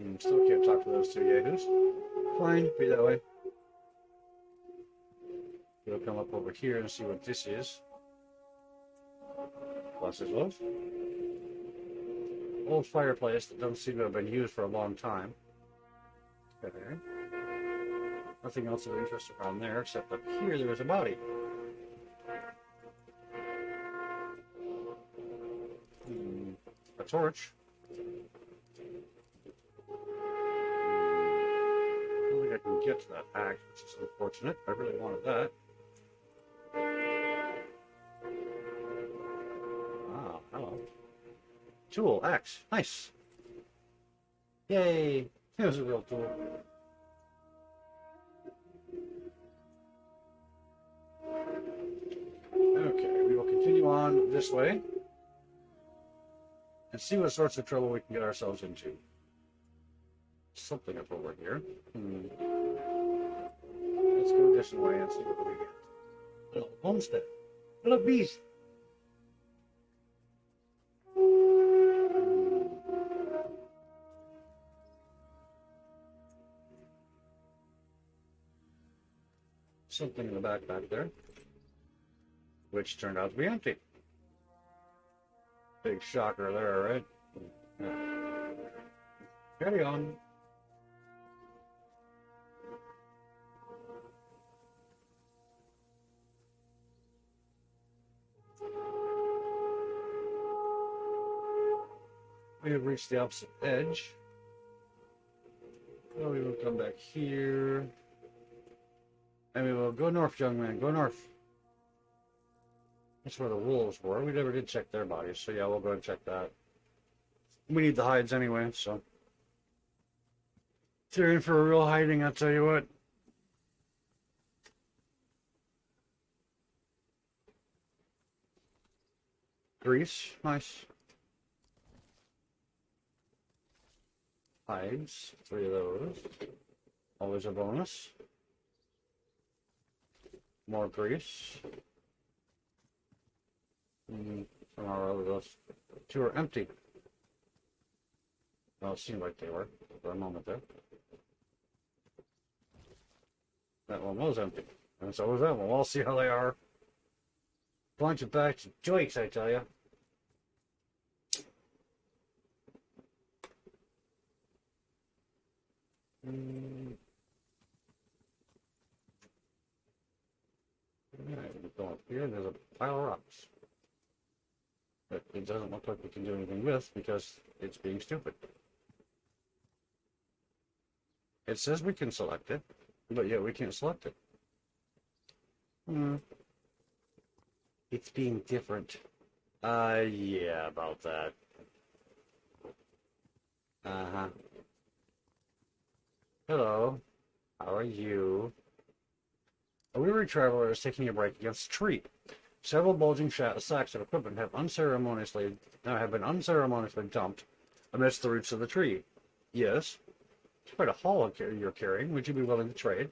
yet. Still can't talk to those two yahoos. Fine, be that way. We'll come up over here and see what this is. Bless his love. Old fireplace that doesn't seem to have been used for a long time. Okay. Nothing else of interest around there, except up here there was a body. A torch. I don't think I can get to that axe, which is unfortunate. I really wanted that. Ah, hello. Tool, axe. Nice. Yay. It was a real tool. Okay, we will continue on this way and see what sorts of trouble we can get ourselves into. Something up over here. Let's go this way and see what we get. Little homestead. Little bees. Something in the back there, which turned out to be empty. Big shocker there, right? Yeah. Carry on. We have reached the opposite edge. So we will come back here. And we will go north, young man. Go north. That's where the wolves were. We never did check their bodies, so yeah, we'll go and check that. We need the hides anyway, so. If you're in for a real hiding, I'll tell you what. Grease, nice. Hides, 3 of those. Always a bonus. More grease. From our other those 2 are empty. Well, it seemed like they were for a moment there. That one was empty. And so was that one. We'll see how they are. Bunch of bags of joints, I tell you. Alright, we go up here. There's a pile of rocks. But it doesn't look like we can do anything with because it's being stupid. It says we can select it, but yet we can't select it. It's being different. Yeah, about that. Uh-huh. Hello. How are you? A weary traveler is taking a break against a tree. Several bulging sacks of equipment have been unceremoniously dumped amidst the roots of the tree. Yes. It's quite a haul you're carrying. Would you be willing to trade?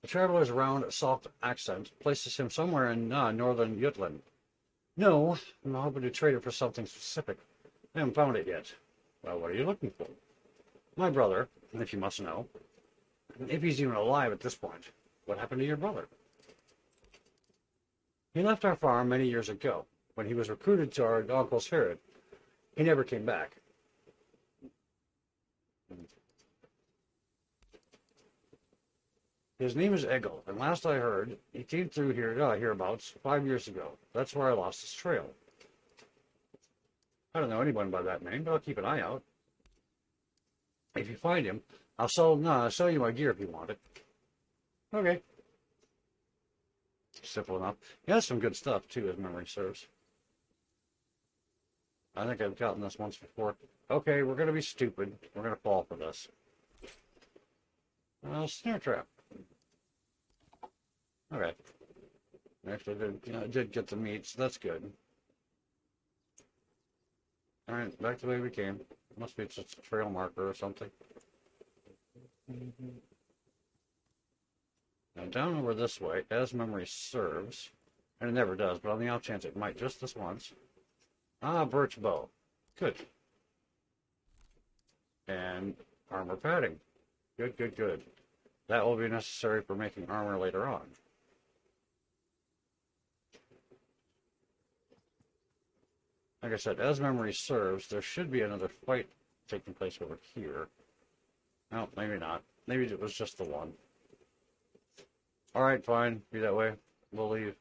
The traveler's round, soft accent places him somewhere in northern Jutland. No, I'm hoping to trade it for something specific. I haven't found it yet. Well, what are you looking for? My brother, if you must know. If he's even alive at this point. What happened to your brother? He left our farm many years ago, when he was recruited to our uncle's herd. He never came back. His name is Egil, and last I heard, he came through here hereabouts 5 years ago. That's where I lost his trail. I don't know anyone by that name, but I'll keep an eye out. If you find him, I'll sell you my gear if you want it. Okay. Simple enough. He has some good stuff, too, as memory serves. I think I've gotten this once before. Okay, we're going to be stupid. We're going to fall for this. Snare trap. Okay. Actually, did get the meat, so that's good. Alright, back to the way we came. Must be just a trail marker or something. Now down over this way, as memory serves, and it never does, but on the off chance it might just this once. Birch bow. Good. And armor padding. Good, good, good. That will be necessary for making armor later on. Like I said, as memory serves, there should be another fight taking place over here. No, maybe not. Maybe it was just the one. Alright, fine. Be that way. We'll leave.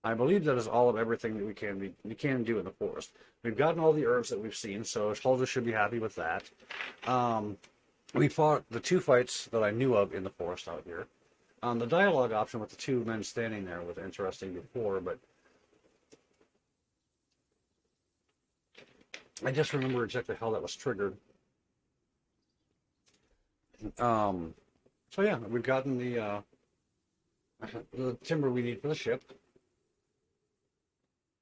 I believe that is all of everything that we can do in the forest. We've gotten all the herbs that we've seen, so Hulda should be happy with that. We fought the 2 fights that I knew of in the forest out here. The dialogue option with the 2 men standing there was interesting before, but I just remember exactly how that was triggered. So yeah, we've gotten the timber we need for the ship.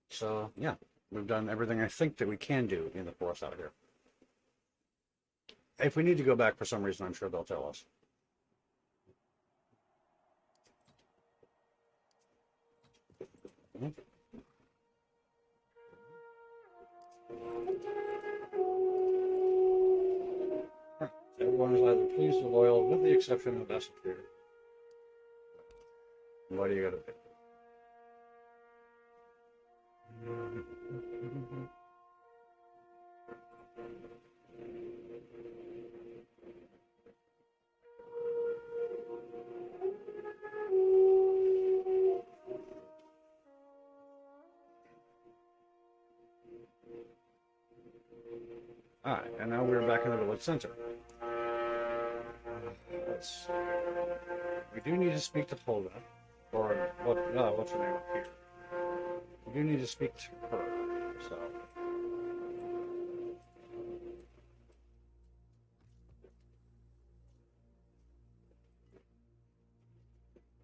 So yeah, we've done everything I think that we can do in the forest out here. If we need to go back for some reason, I'm sure they'll tell us. Everyone is either pleased or loyal, with the exception of Escapade. What are you gonna do? Alright, and now we're back in the village center. Let's, we do need to speak to Polda, or what's her name up here? We do need to speak to her, so.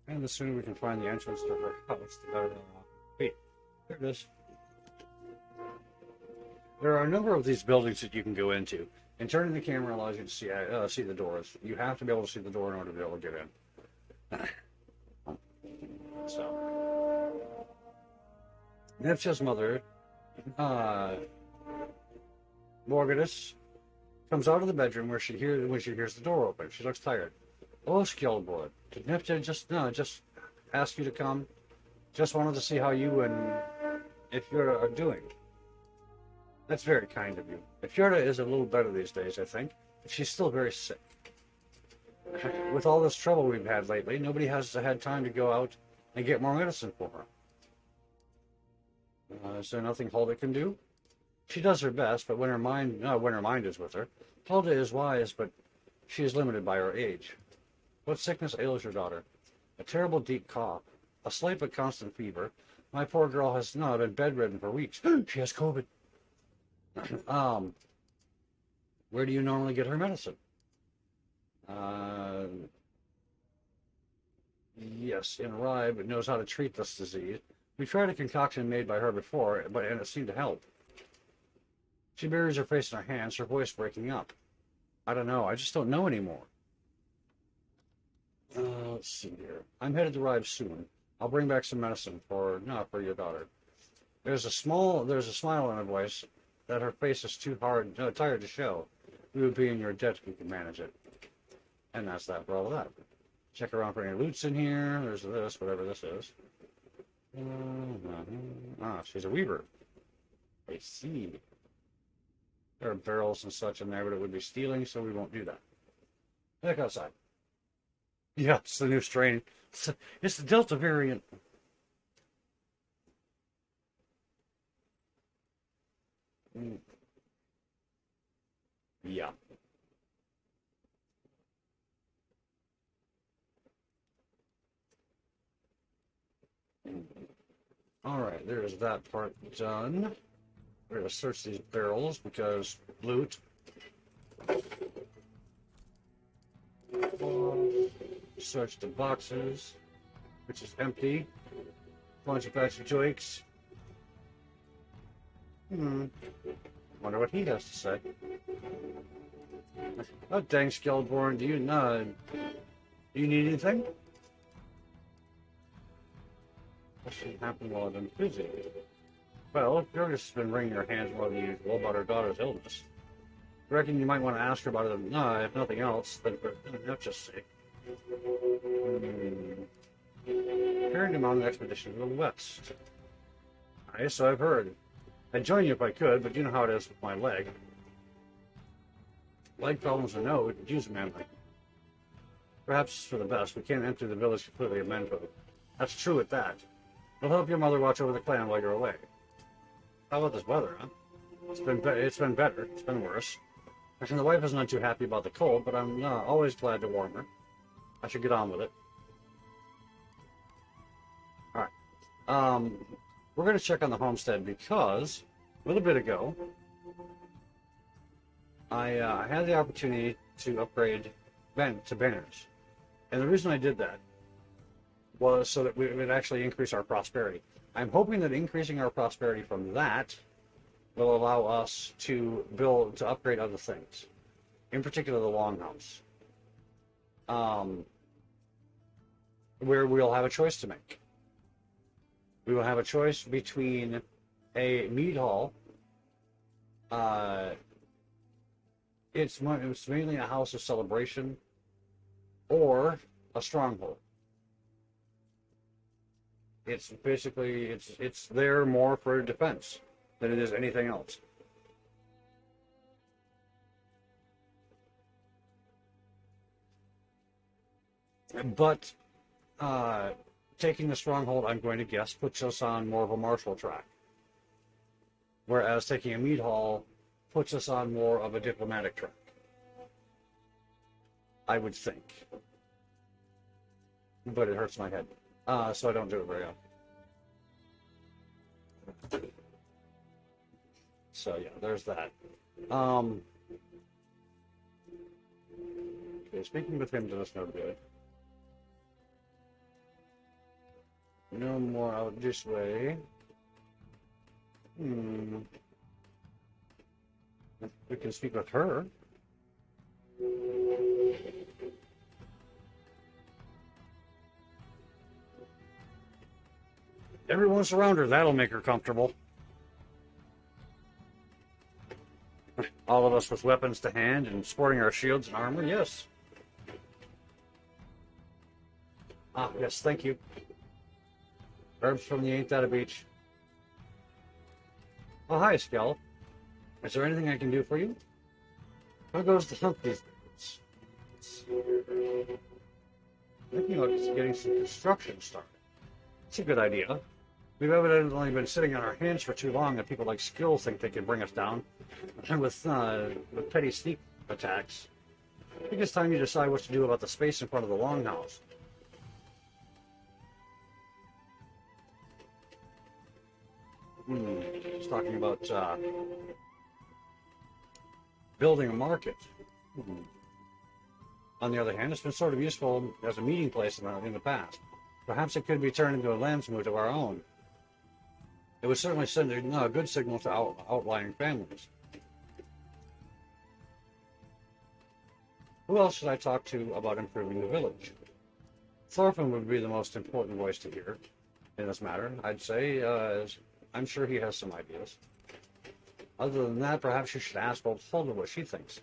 And the sooner we can find the entrance to her house, the better. Wait, there it is. There are a number of these buildings that you can go into, and turning the camera allows you to see the doors. You have to be able to see the door in order to be able to get in. So, Nevcha's mother, Morgadus, comes out of the bedroom when she hears the door open. She looks tired. Oh, Skjaldborg, did Nevcha just ask you to come? Just wanted to see how you and if you're are doing. That's very kind of you. Fjorda is a little better these days, I think, but she's still very sick. With all this trouble we've had lately, nobody has had time to go out and get more medicine for her. Is there nothing Hulda can do? She does her best, but when her mind is with her, Hulda is wise, but she is limited by her age. What sickness ails your daughter? A terrible deep cough, a slight but constant fever. My poor girl has not been bedridden for weeks. She has COVID. Where do you normally get her medicine? Yes, in Rye, but knows how to treat this disease. We tried a concoction made by her before, and it seemed to help. She buries her face in her hands, her voice breaking up. I don't know. I just don't know anymore. Let's see here. I'm headed to Rye soon. I'll bring back some medicine for your daughter. There's a smile in her voice that her face is too tired to show. We would be in your debt if we could manage it. And that's that for all of that. Check around for any loots in here. There's this, whatever this is. She's a weaver. I see. There are barrels and such in there, but it would be stealing, so we won't do that. Back outside. Yeah, it's the new strain. It's the Delta variant. Yeah. Alright, there's that part done. We're going to search these barrels because loot. Search the boxes, which is empty. Bunch of patch of jokes. Wonder what he has to say. Oh, dang, Skjaldborg, do you need anything? What should happen while I've been busy? Well, you've just been wringing your hands more than usual about her daughter's illness. I reckon you might want to ask her about it, if nothing else, then for Nevcha's sake. Carrying him on an expedition to the west. Aye, so I've heard. I'd join you if I could, but you know how it is with my leg. Leg problems or no, we could use a man like. Perhaps it's for the best. We can't enter the village completely of menfolk. That's true at that. It'll help your mother watch over the clan while you're away. How about this weather, huh? It's been better. It's been worse. And the wife is not too happy about the cold, but I'm always glad to warm her. I should get on with it. Alright. We're going to check on the homestead because a little bit ago, I had the opportunity to upgrade to banners. And the reason I did that was so that we would actually increase our prosperity. I'm hoping that increasing our prosperity from that will allow us to upgrade other things, in particular the longhouse, where we'll have a choice to make. We will have a choice between a mead hall. It's mainly a house of celebration, or a stronghold. It's basically it's there more for defense than it is anything else. But taking the stronghold, I'm going to guess, puts us on more of a martial track, whereas taking a meat hall puts us on more of a diplomatic track. I would think, but it hurts my head, so I don't do it very often. So yeah, there's that. Okay, speaking with him does no good. No more out this way. We can speak with her. Everyone's around her. That'll make her comfortable. All of us with weapons to hand and sporting our shields and armor. Yes. Ah, yes. Thank you. Herbs from the Ain't That a Beach. Oh, hi, Skell. Is there anything I can do for you? How goes the hunt these days? Thinking about getting some construction started. It's a good idea. We've evidently been sitting on our hands for too long that people like Skill think they can bring us down. And with petty sneak attacks. I think it's time you decide what to do about the space in front of the longhouse. He's talking about building a market. On the other hand, it's been sort of useful as a meeting place in the past. Perhaps it could be turned into a landsmoot of our own. It would certainly send a good signal to outlying families. Who else should I talk to about improving the village? Thorfinn would be the most important voice to hear in this matter, I'd say. I'm sure he has some ideas. Other than that, perhaps you should ask old Hulda what she thinks.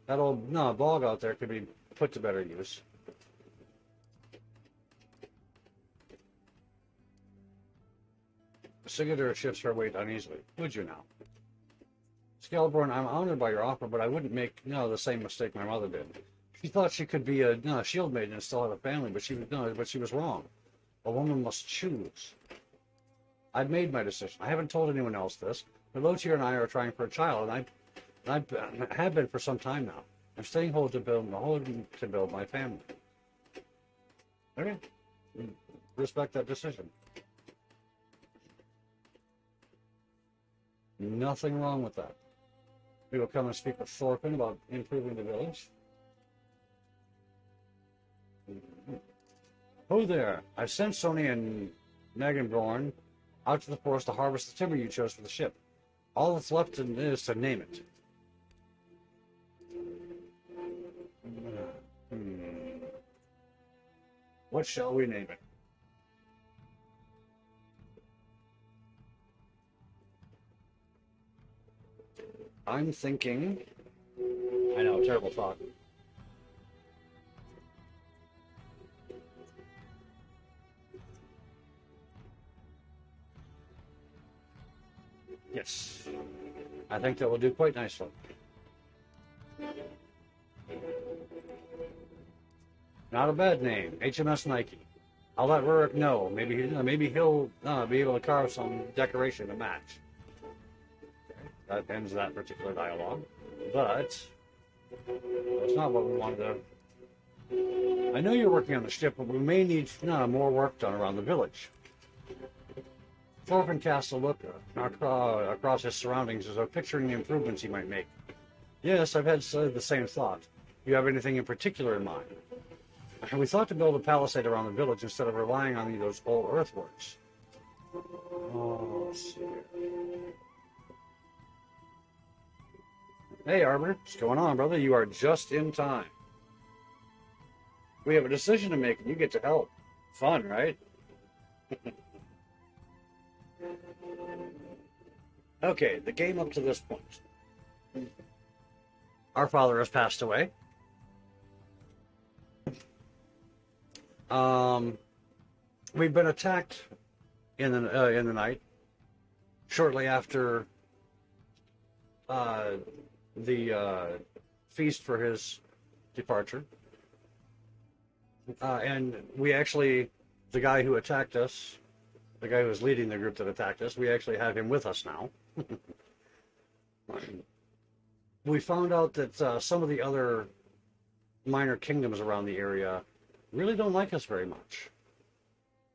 That old bog out there could be put to better use. Sigurdur shifts her weight uneasily. Would you now? Skellborn, I'm honored by your offer, but I wouldn't make the same mistake my mother did. She thought she could be a shield maiden and still have a family, but she was wrong. A woman must choose. I've made my decision. I haven't told anyone else this, but Lotier and I are trying for a child, and I have been for some time now. I'm staying home to build my family. Okay, respect that decision. Nothing wrong with that. We will come and speak with Thorfinn about improving the village. Ho there! I've sent Sony and Meganborn out to the forest to harvest the timber you chose for the ship. All that's left is to name it. What shall we name it? I'm thinking... I know, terrible thought. Yes. I think that will do quite nicely. Not a bad name. HMS Nike. I'll let Rurik know. Maybe he'll be able to carve some decoration to match. That ends that particular dialogue. But that's not what we wanted to... I know you're working on the ship, but we may need more work done around the village. Thorfinn casts a look across his surroundings as though picturing the improvements he might make. Yes, I've had the same thought. Do you have anything in particular in mind? We thought to build a palisade around the village instead of relying on those old earthworks. Oh, shit. Hey, Arbiter. What's going on, brother? You are just in time. We have a decision to make, and you get to help. Fun, right? Okay, the game up to this point. Our father has passed away. We've been attacked in the night, shortly after uh, the feast for his departure. And we actually, the guy who attacked us, the guy who was leading the group that attacked us, we actually have him with us now. We found out that some of the other minor kingdoms around the area really don't like us very much.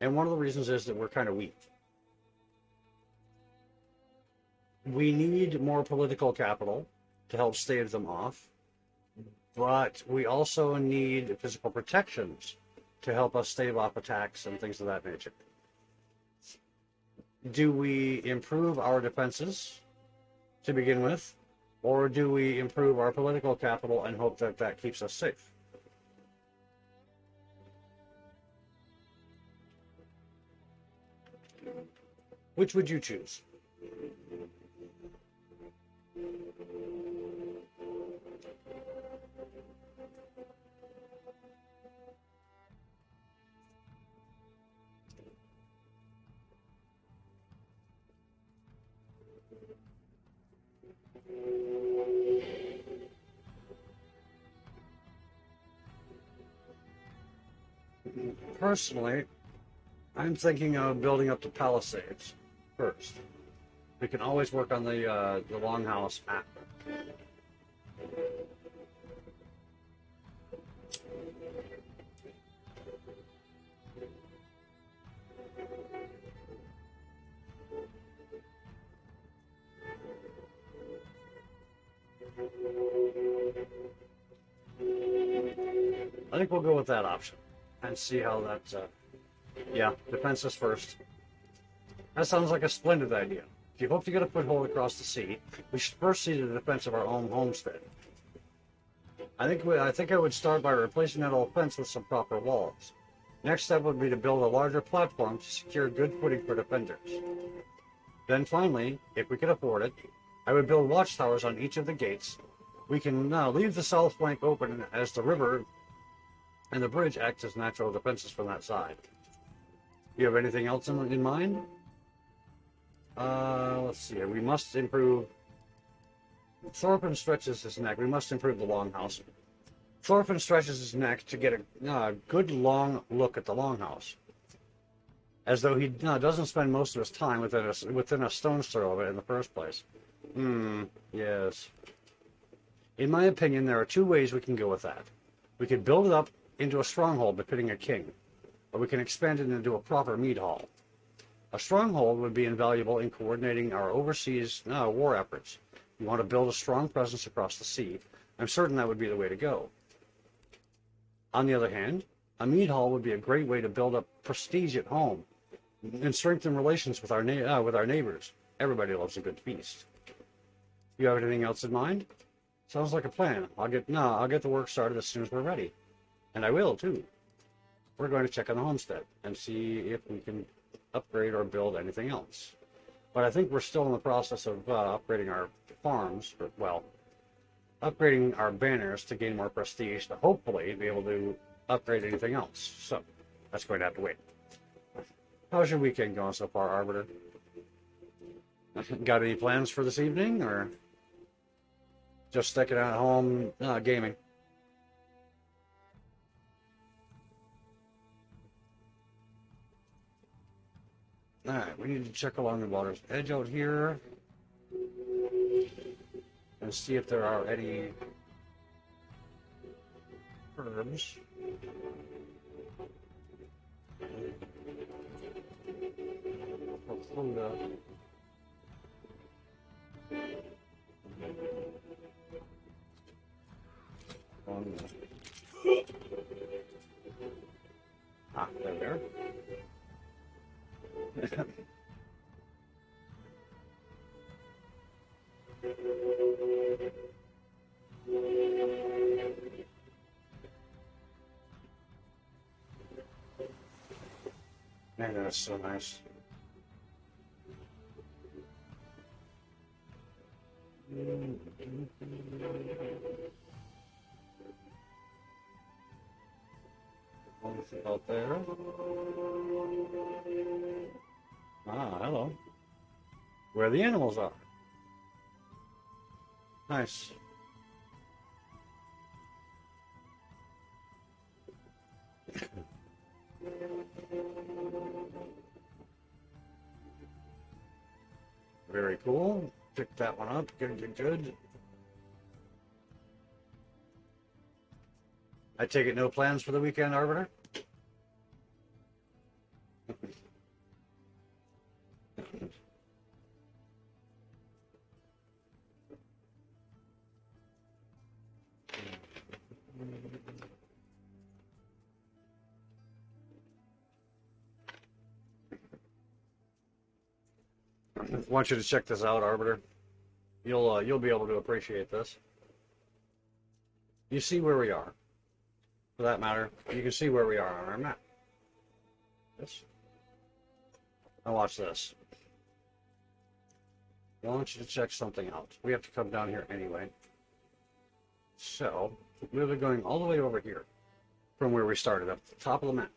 And one of the reasons is that we're kind of weak. We need more political capital to help stave them off, but we also need physical protections to help us stave off attacks and things of that nature. Do we improve our defenses to begin with, or do we improve our political capital and hope that that keeps us safe? Which would you choose? Personally, I'm thinking of building up the Palisades first. We can always work on the longhouse after. I think we'll go with that option and see how that. Yeah, defenses first. That sounds like a splendid idea. If you hope to get a foothold across the sea, we should first see to the defense of our own homestead. I think I would start by replacing that old fence with some proper walls. Next step would be to build a larger platform to secure good footing for defenders. Then finally, if we could afford it, I would build watchtowers on each of the gates. We can now leave the south flank open as the river and the bridge act as natural defenses from that side. Do you have anything else in mind? Let's see. We must improve. Thorfinn stretches his neck. We must improve the longhouse. Thorfinn stretches his neck to get a good long look at the longhouse, as though he doesn't spend most of his time within a stone's throw of it in the first place. Yes. In my opinion, there are two ways we can go with that. We could build it up into a stronghold befitting a king, or we can expand it into a proper mead hall. A stronghold would be invaluable in coordinating our overseas war efforts. You want to build a strong presence across the sea. I'm certain that would be the way to go. On the other hand, a mead hall would be a great way to build up prestige at home and strengthen relations with our neighbors. Everybody loves a good feast. You have anything else in mind? Sounds like a plan. I'll get the work started as soon as we're ready, and I will too. We're going to check on the homestead and see if we can upgrade or build anything else. But I think we're still in the process of upgrading our farms, upgrading our banners to gain more prestige to hopefully be able to upgrade anything else. So that's going to have to wait. How's your weekend going so far, Arbiter? Got any plans for this evening, or just sticking at home gaming? Alright, we need to check along the water's edge out here and see if there are any herbs. Profunda. There. Man, that's so nice. Out there. where the animals are. Nice. Very cool. Pick that one up. Good, good, good. I take it no plans for the weekend, Arbiter? I want you to check this out, Arbiter. You'll be able to appreciate this. You see where we are. For that matter, you can see where we are on our map. This. Now watch this. I want you to check something out. We have to come down here anyway. So, we'll be going all the way over here from where we started, up at the top of the map.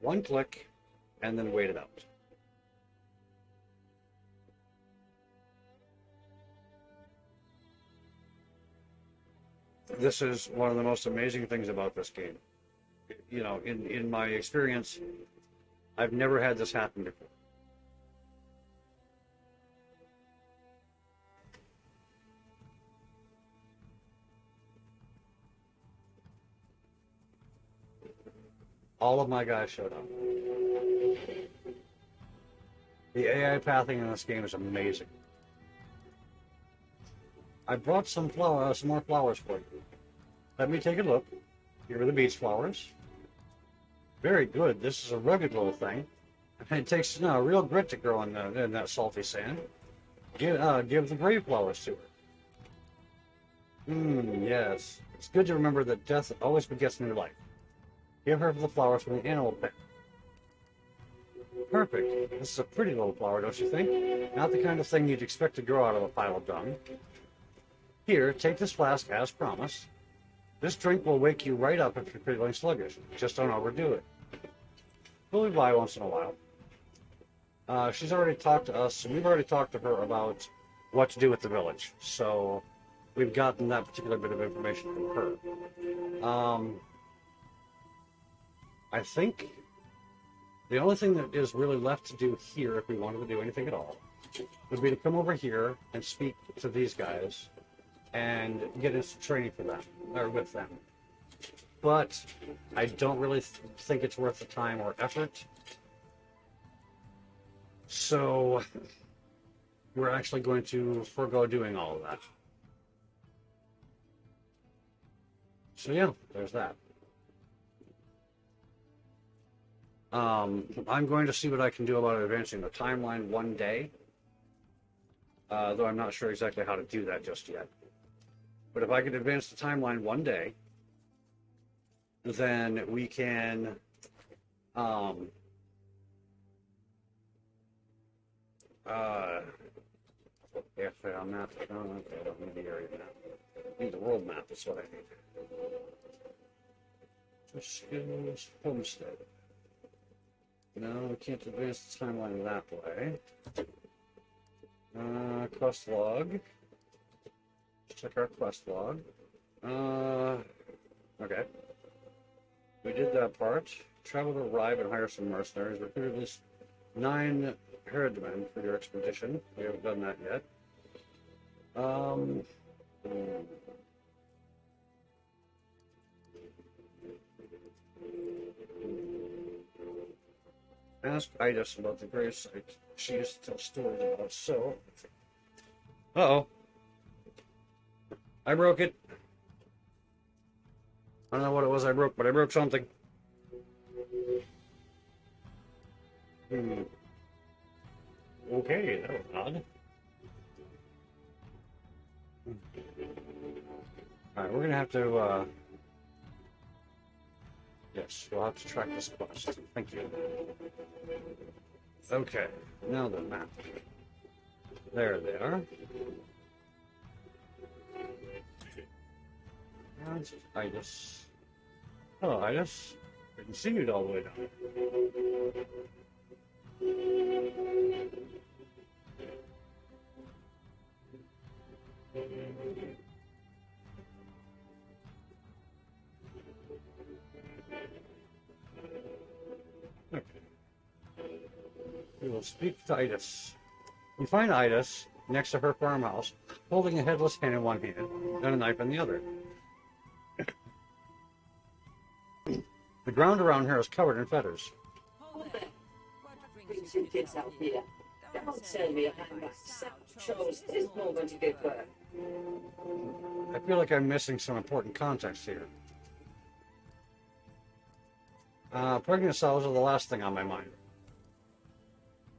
One click, and then wait it out. This is one of the most amazing things about this game. You know, in my experience, I've never had this happen before. All of my guys showed up. The AI pathing in this game is amazing. I brought some more flowers for you. Let me take a look. Here are the beach flowers. Very good. This is a rugged little thing. It takes real grit to grow in that salty sand. Give the grave flowers to her. Yes. It's good to remember that death always begets new life. Give her the flowers from the animal pit. Perfect. This is a pretty little flower, don't you think? Not the kind of thing you'd expect to grow out of a pile of dung. Here, take this flask as promised. This drink will wake you right up if you're feeling sluggish. Just don't overdo it. We'll be by once in a while. She's already talked to us, and we've already talked to her about what to do with the village. So we've gotten that particular bit of information from her. I think the only thing that is really left to do here, if we wanted to do anything at all, would be to come over here and speak to these guys and get into training for them, or with them. But I don't really think it's worth the time or effort. So we're actually going to forego doing all of that. So yeah, there's that. I'm going to see what I can do about advancing the timeline one day, though I'm not sure exactly how to do that just yet. But if I could advance the timeline one day, then we can FAL map. Oh, okay, I don't need the area map. I need the world map, is what I need. Just skills, homestead. No, we can't advance the timeline that way. Quest log. Let's check our quest log. Okay. We did that part. Travel to Rive and hire some mercenaries. Recruit at least 9 herdmen for your expedition. We haven't done that yet. Ask Idas about the grave site. She used to tell stories about, so... Uh-oh. I broke it. I don't know what it was I broke, but I broke something. Okay, that was odd. Alright, we're gonna have to, yes, we'll have to track this quest. Thank you. Okay, now the map. There they are. And Idas. Hello, Idas. I can see it all the way down. Okay. We will speak to Itis. We find Itis next to her farmhouse, holding a headless hen in one hand and a knife in the other. The ground around her is covered in feathers. Hold it. Bring some kids out here. Don't tell me I'm back. Chose this moment to give birth. I feel like I'm missing some important context here. Pregnant sows are the last thing on my mind.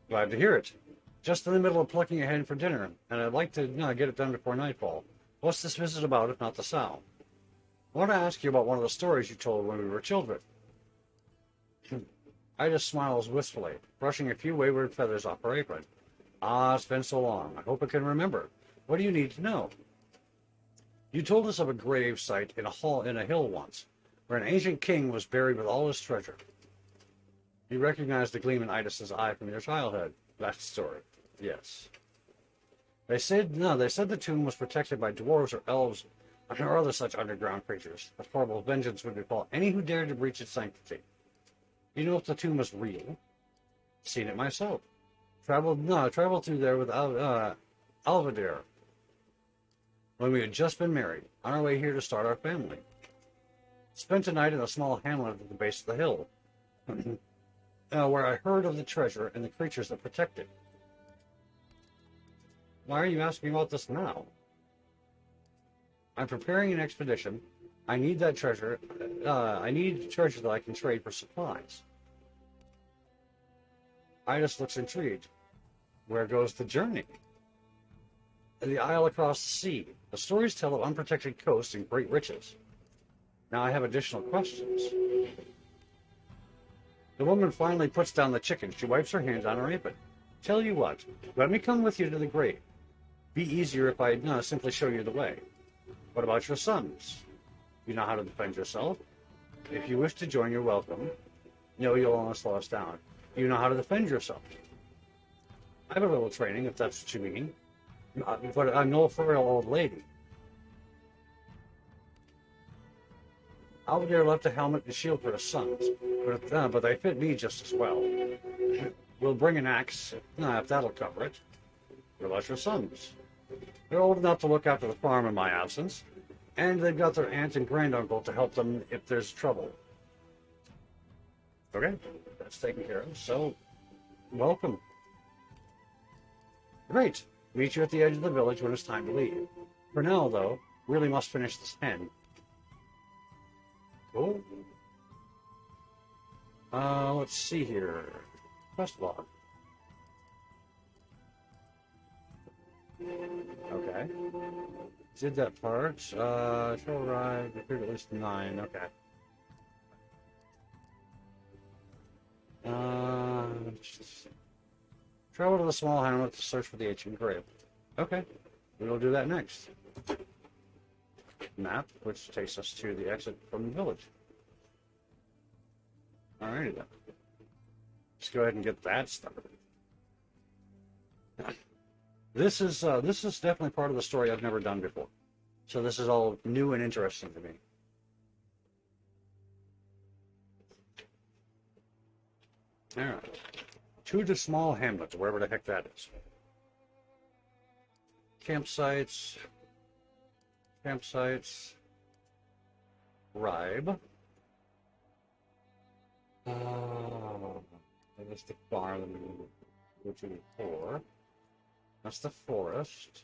Glad to hear it. Just in the middle of plucking a hen for dinner, and I'd like to get it done before nightfall. What's this visit about if not the sow? I want to ask you about one of the stories you told when we were children. Ida smiles wistfully, brushing a few wayward feathers off her apron. Ah, it's been so long. I hope I can remember. What do you need to know? You told us of a grave site in a hill once, where an ancient king was buried with all his treasure. You recognized the gleam in Idis's eye from your childhood. That story. Yes. They said the tomb was protected by dwarves or elves or other such underground creatures. That horrible vengeance would befall any who dared to breach its sanctity. You know if the tomb was real? Seen it myself. Traveled through there with Alvadir when we had just been married, on our way here to start our family. Spent a night in a small hamlet at the base of the hill, where I heard of the treasure and the creatures that protect it. Why are you asking about this now? I'm preparing an expedition. I need that treasure. I need treasure that I can trade for supplies. Idas looks intrigued. Where goes the journey? The isle across the sea. The stories tell of unprotected coasts and great riches. Now I have additional questions. The woman finally puts down the chicken. She wipes her hands on her apron. Tell you what, let me come with you to the grave. Be easier if I simply show you the way. What about your sons? You know how to defend yourself? If you wish to join, you're welcome. No, you'll only slow us down. You know how to defend yourself. I have a little training, if that's what you mean. But I'm no frail old lady. Alvadir left a helmet and shield for his sons, but they fit me just as well. We'll bring an axe, if that'll cover it. What about your sons? They're old enough to look after the farm in my absence, and they've got their aunt and granduncle to help them if there's trouble. Okay, that's taken care of, so welcome. Great. Meet you at the edge of the village when it's time to leave. For now, though, really must finish this hen. Cool. Let's see here. Quest log. Okay. Did that part. Shall arrive. Appeared at least 9. Okay. Travel to the small hamlet to search for the ancient grave. Okay. We will do that next. Map, which takes us to the exit from the village. Alrighty then. Let's go ahead and get that started. This is definitely part of the story I've never done before. So this is all new and interesting to me. Alright. To the small hamlet, wherever the heck that is. Campsites. Ribe. That's the farm which is 4. That's the forest.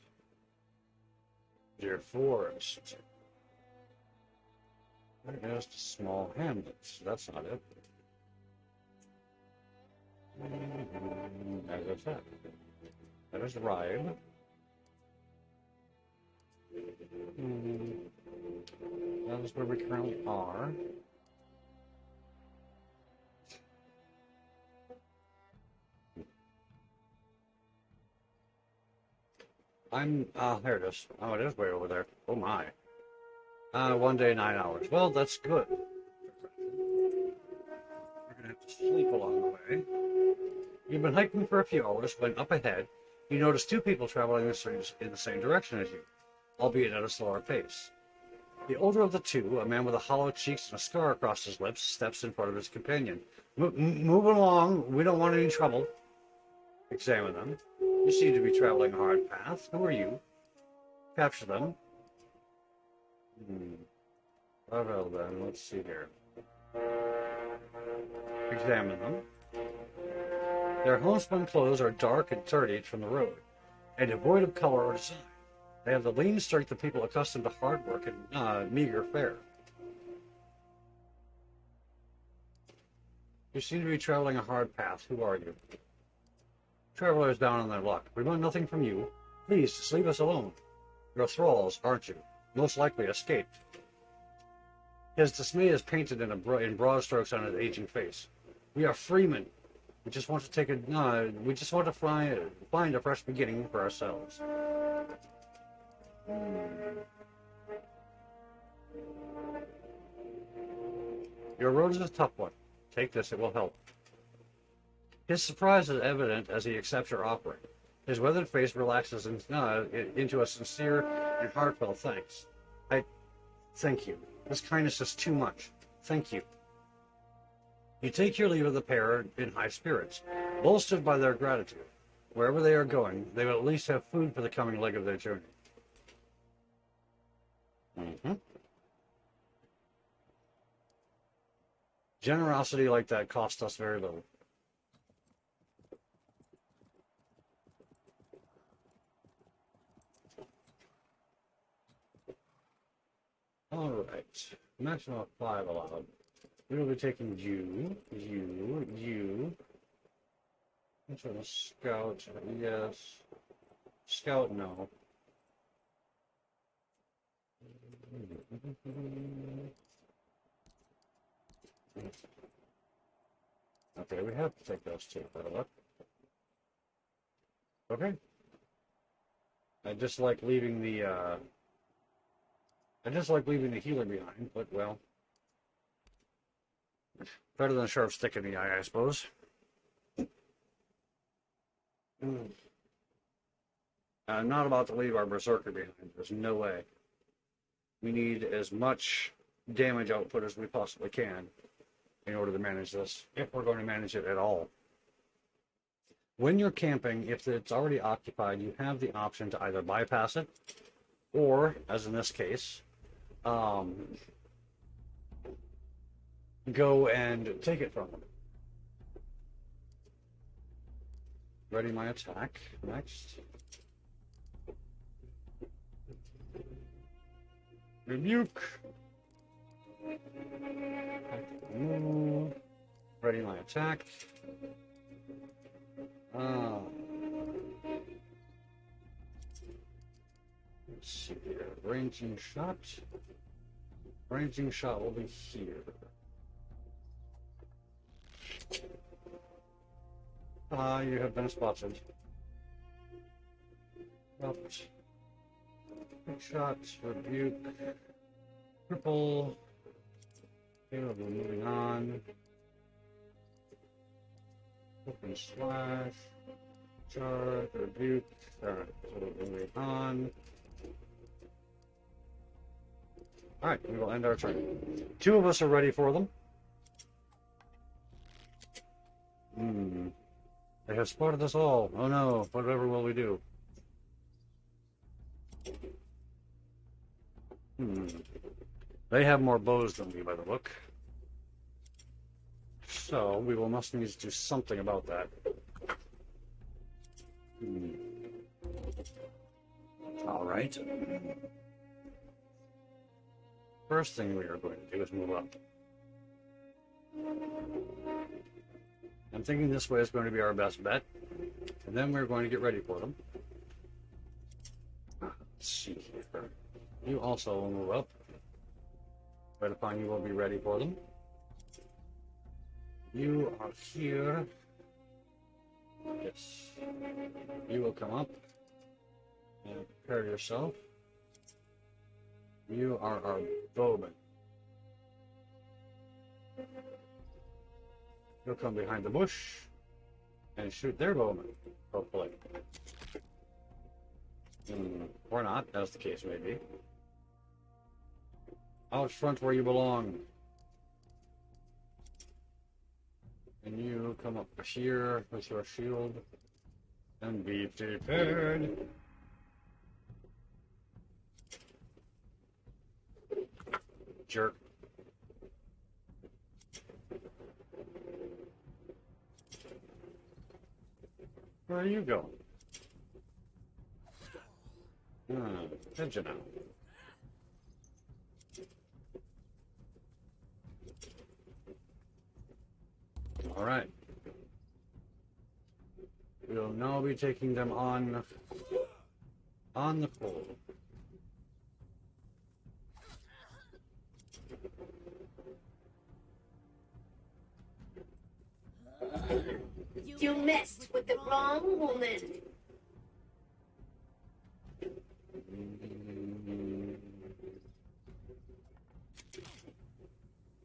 Dear forest. There's the small hamlets. That's not it. There's that. There's Ribe. That is where we currently are. There it is. Oh, it is way over there. Oh my. 1 day, 9 hours. Well, that's good. sleep along the way. You've been hiking for a few hours when up ahead you notice two people traveling in the same direction as you, albeit at a slower pace. The older of the two, a man with a hollow cheeks and a scar across his lips, steps in front of his companion. Move along, we don't want any trouble. Examine them. You seem to be traveling a hard path. Who are you? Capture them. Well then, let's see here. Examine them. Their homespun clothes are dark and dirty from the road, and devoid of color or design. They have the lean strength of people accustomed to hard work and meager fare. You seem to be traveling a hard path. Who are you? Travelers down on their luck. We want nothing from you. Please, just leave us alone. You're thralls, aren't you? Most likely escaped. His dismay is painted in broad strokes on his aging face. We are freemen. We just want to find a fresh beginning for ourselves. Your road is a tough one. Take this, it will help. His surprise is evident as he accepts your offering. His weathered face relaxes into a sincere and heartfelt thanks. Thank you. This kindness is too much. Thank you. You take your leave of the pair in high spirits, bolstered by their gratitude. Wherever they are going, they will at least have food for the coming leg of their journey. Generosity like that costs us very little. Alright. Maximum of 5 allowed. We will be taking you. Which one? Scout, yes. Scout, no. Okay, we have to take those two, by the way. Okay. I just like leaving the healer behind, but well. Better than a sharp stick in the eye, I suppose. I'm not about to leave our berserker behind. There's no way. We need as much damage output as we possibly can in order to manage this, if we're going to manage it at all. When you're camping, if it's already occupied, you have the option to either bypass it, or, as in this case, go and take it from them. Ready my attack next. Rebuke. Move. Ready my attack. Let's see here. Ranging shot. Ranging shot will be here. You have been spotted. Upped. Quick shot. Rebuke. Triple. Okay, we'll be moving on. Open slash. Charge. Rebuke. Alright, so we'll be moving on. Alright, we will end our turn. Two of us are ready for them. They have spotted us all. Oh no, whatever will we do? They have more bows than me by the look. So, we will must need to do something about that. Alright. First thing we are going to do is move up. I'm thinking this way is going to be our best bet. And then we're going to get ready for them. Let's see here. You also will move up. Right upon you will be ready for them. You are here. Yes. You will come up and prepare yourself. You are our bowman. You'll come behind the bush and shoot their bowman, hopefully. Or not, as the case may be. Out front where you belong. And you come up here with your shield and be prepared. Jerk. Where are you going? Did you know? All right. We'll now be taking them on the pole. You messed with the wrong woman.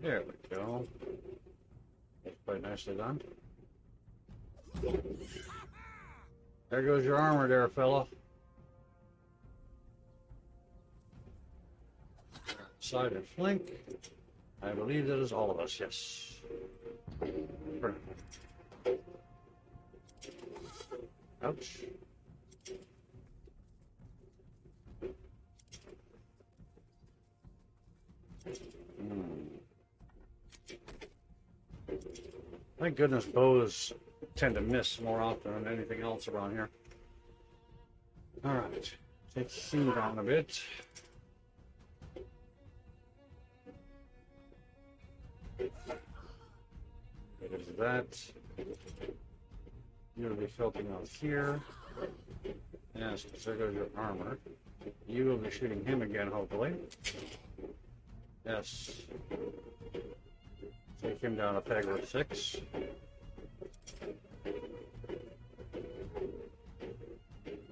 There we go. That's quite nicely done. There goes your armor there, fella. Side and flank. I believe that is all of us, yes. Ouch. Thank goodness bows tend to miss more often than anything else around here. Alright. Take him down a bit. There's that. You'll be filtering out here. Yes, there goes your armor. You will be shooting him again, hopefully. Yes. Take him down a peg with 6.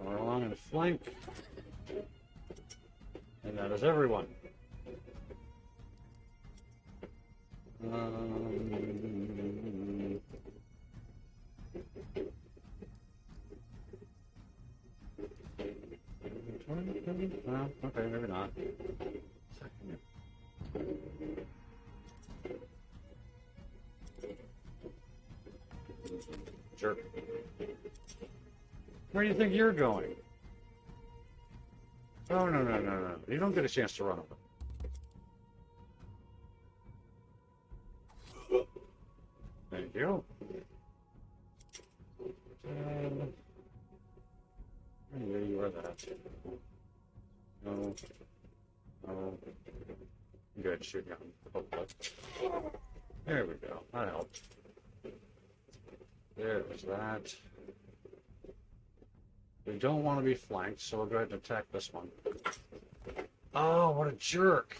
Going along in the flank. And that is everyone. Well, okay, maybe not. Jerk. Where do you think you're going? Oh, no. You don't get a chance to run over. Thank you. Where you are that? No. Good, shoot gun. Hopefully. There we go. That helped. There's that. We don't want to be flanked, so we'll go ahead and attack this one. Oh, what a jerk.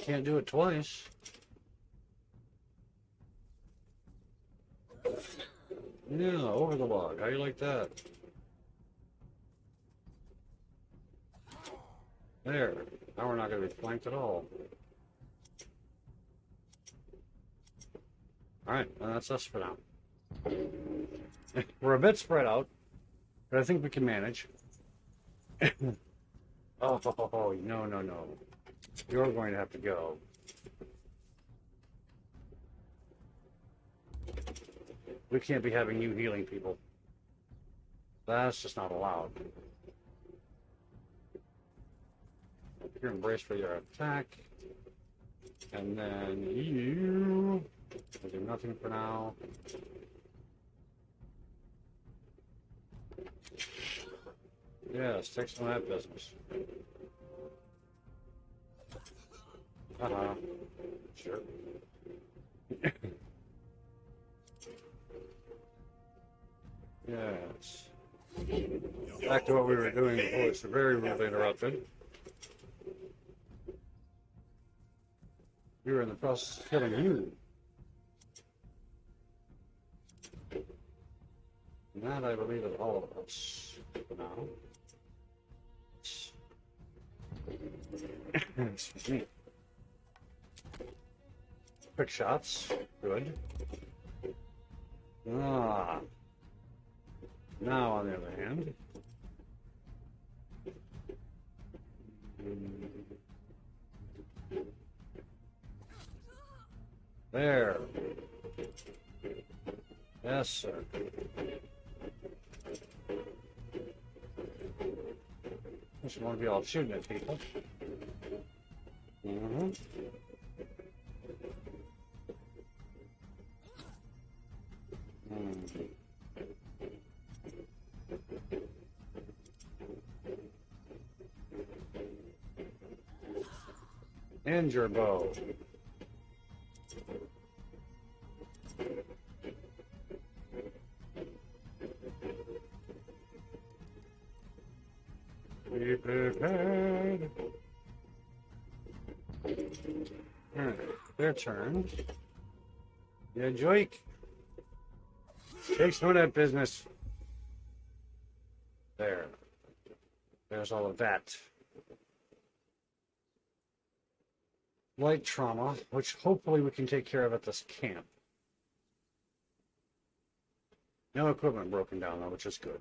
Can't do it twice. Yeah, over the log. How you like that? There. Now we're not going to be flanked at all. Alright, and that's us for now. We're a bit spread out, but I think we can manage. Oh, no. You're going to have to go. We can't be having you healing people. That's just not allowed. You're embraced for your attack. And then you will do nothing for now. Yes, take some of that business. Sure. Yes. Back to what we were doing before it's very rudely interrupted. We were in the process of killing you. And that, I believe, is all of us for now. Excuse me. quick shots. Good. Ah. Now, on the other hand, there. Yes, sir. Just want to be all shooting at people. Mm-hmm. Mm. And your bow. Be prepared. Alright, their turn. Yeah, Joik. Take some of that business. There. There's all of that. Light trauma, which hopefully we can take care of at this camp. No equipment broken down, though, which is good.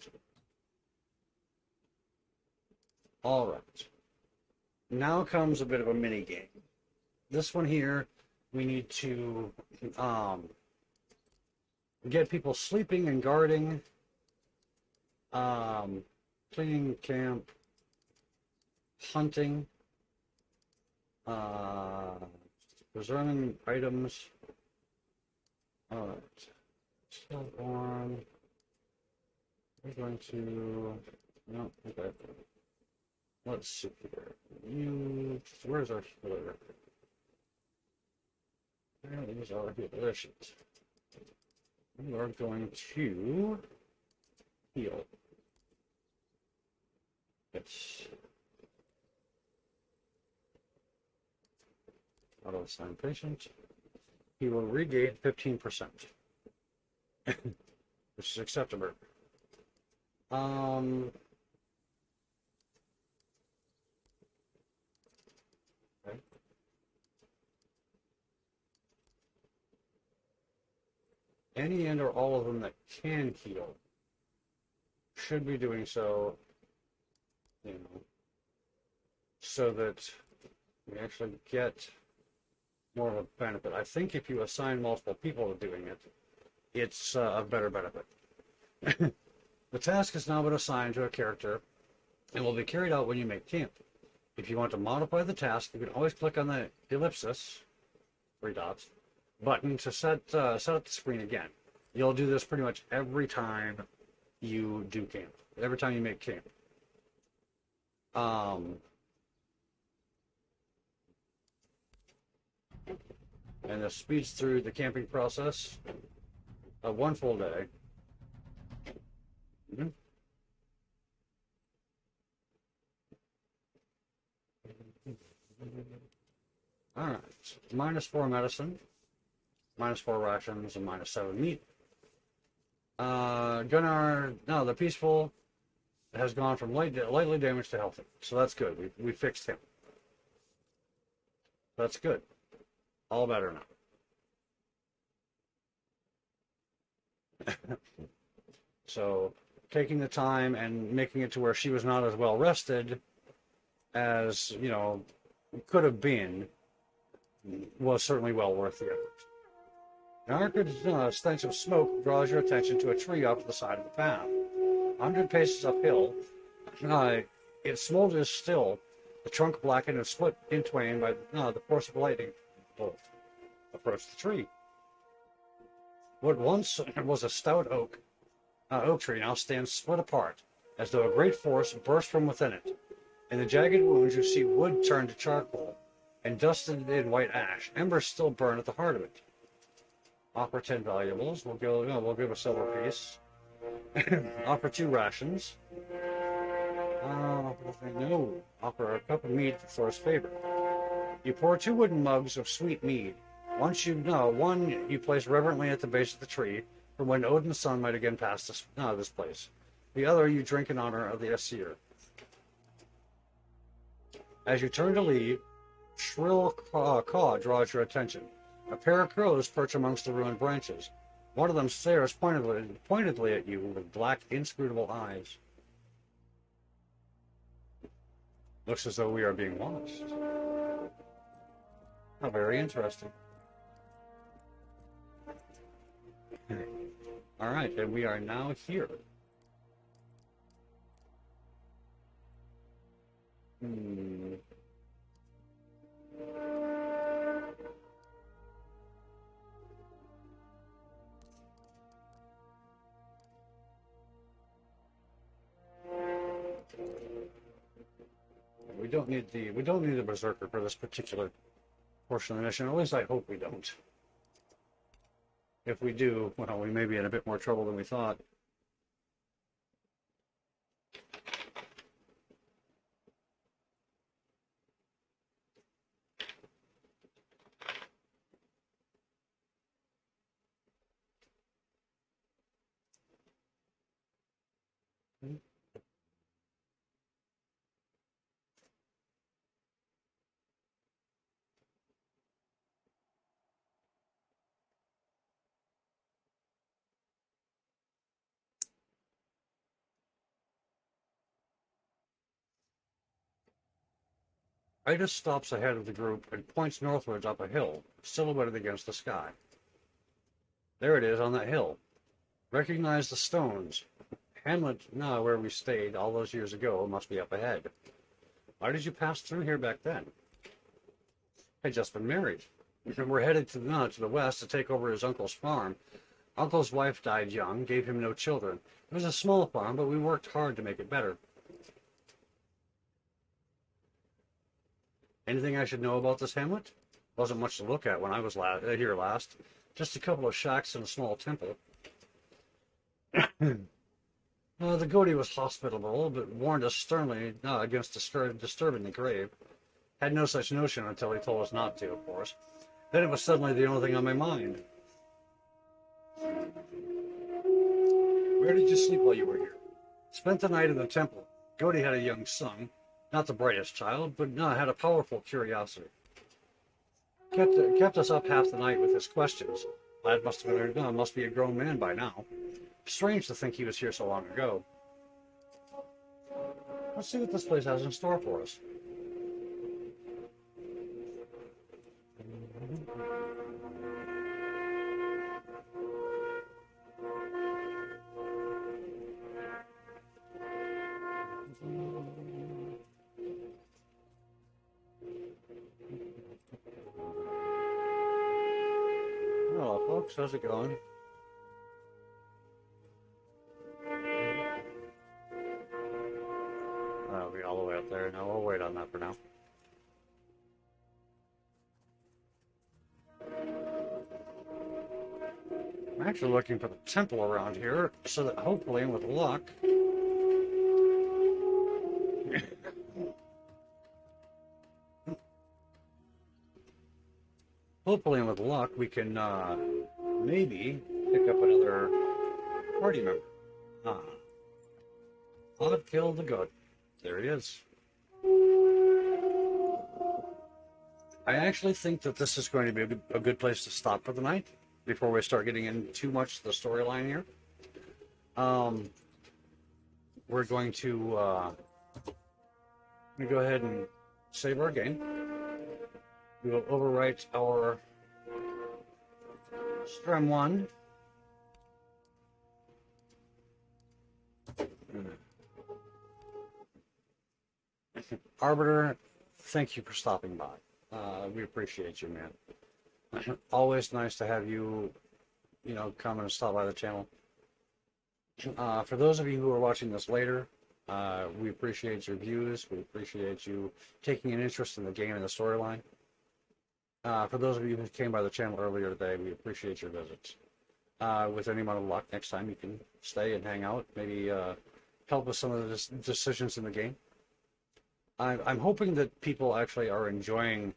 All right. Now comes a bit of a mini game. This one here, we need to get people sleeping and guarding, cleaning camp, hunting, preserving items. All right. Stillborn. We're going to. No, okay. Let's see here. Where's our healer? There is our healer. There she is. We are going to heal. It's auto assign patient. He will regain 15%, which is acceptable. Okay. Any and or all of them that can heal should be doing so, you know, so that we actually get more of a benefit. I think if you assign multiple people to doing it, it's a better benefit. The task has now been assigned to a character and will be carried out when you make camp. If you want to modify the task, you can always click on the ellipsis, 3 dots, button to set up the screen again. You'll do this pretty much every time you do camp, every time you make camp. And this speeds through the camping process of 1 full day. Mm-hmm. All right, -4 medicine, -4 rations, and -7 meat. Gunnar, no, the peaceful has gone from lightly damaged to healthy, so that's good. We fixed him. That's good. All better now. So taking the time and making it to where she was not as well rested as, you know, could have been was certainly well worth the effort. An arched stench of smoke draws your attention to a tree off to the side of the path. 100 paces uphill, it smolders still, the trunk blackened and split in twain by the force of lightning bolt. Approach the tree. What once was a stout oak tree now stands split apart, as though a great force burst from within it. In the jagged wounds you see wood turned to charcoal, and dusted in white ash. Embers still burn at the heart of it. Offer 10 valuables. We'll give a silver piece. Offer 2 rations. No. Offer a cup of mead for Thor's favor. You pour 2 wooden mugs of sweet mead. One you place reverently at the base of the tree, for when Odin's son might again pass this place. The other you drink in honor of the Aesir. As you turn to leave, shrill caw draws your attention. A pair of crows perch amongst the ruined branches. One of them stares pointedly at you with black, inscrutable eyes. Looks as though we are being watched. How very interesting. All right, and we are now here. Hmm. We don't need the berserker for this particular portion of the mission. At least I hope we don't. If we do, well, we may be in a bit more trouble than we thought. Ida stops ahead of the group and points northwards up a hill, silhouetted against the sky. There it is on that hill. Recognize the stones. Hamlet, now where we stayed all those years ago, must be up ahead. Why did you pass through here back then? I'd just been married. And we're headed to the west to take over his uncle's farm. Uncle's wife died young, gave him no children. It was a small farm, but we worked hard to make it better. Anything I should know about this hamlet? Wasn't much to look at when I was here last. Just a couple of shacks and a small temple. The Goaty was hospitable, but warned us sternly against disturbing the grave. Had no such notion until he told us not to, of course. Then it was suddenly the only thing on my mind. Where did you sleep while you were here? Spent the night in the temple. Goaty had a young son. Not the brightest child, but had a powerful curiosity. Kept us up half the night with his questions. Lad must be a grown man by now. Strange to think he was here so long ago. Let's see what this place has in store for us. Hello, folks. How's it going? I'll be all the way up there. No, we'll wait on that for now. I'm actually looking for the temple around here, so that hopefully, and with luck, we can maybe pick up another party member. Ah, Odd kill the goat. There he is. I actually think that this is going to be a good place to stop for the night before we start getting in too much the storyline here. We're going to go ahead and save our game. We will overwrite our Strem 1. Arbiter, thank you for stopping by. We appreciate you, man. Always nice to have you, come and stop by the channel. For those of you who are watching this later, we appreciate your views. We appreciate you taking an interest in the game and the storyline. For those of you who came by the channel earlier today, we appreciate your visits. With any amount of luck, next time you can stay and hang out, maybe help with some of the decisions in the game. I'm hoping that people actually are enjoying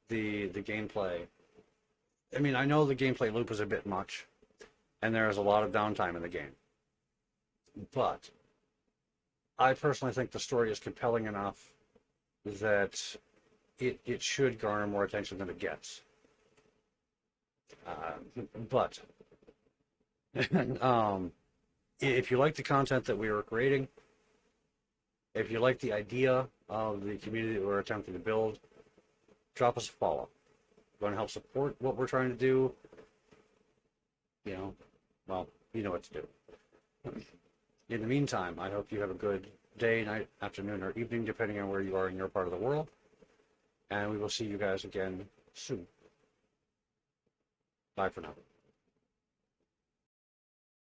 the gameplay. I mean, I know the gameplay loop is a bit much, and there is a lot of downtime in the game. But I personally think the story is compelling enough that it should garner more attention than it gets. But if you like the content that we are creating, if you like the idea of the community that we're attempting to build, drop us a follow. If you want to help support what we're trying to do, you know, well, you know what to do. In the meantime, I hope you have a good day, night, afternoon, or evening, depending on where you are in your part of the world. And we will see you guys again soon. Bye for now.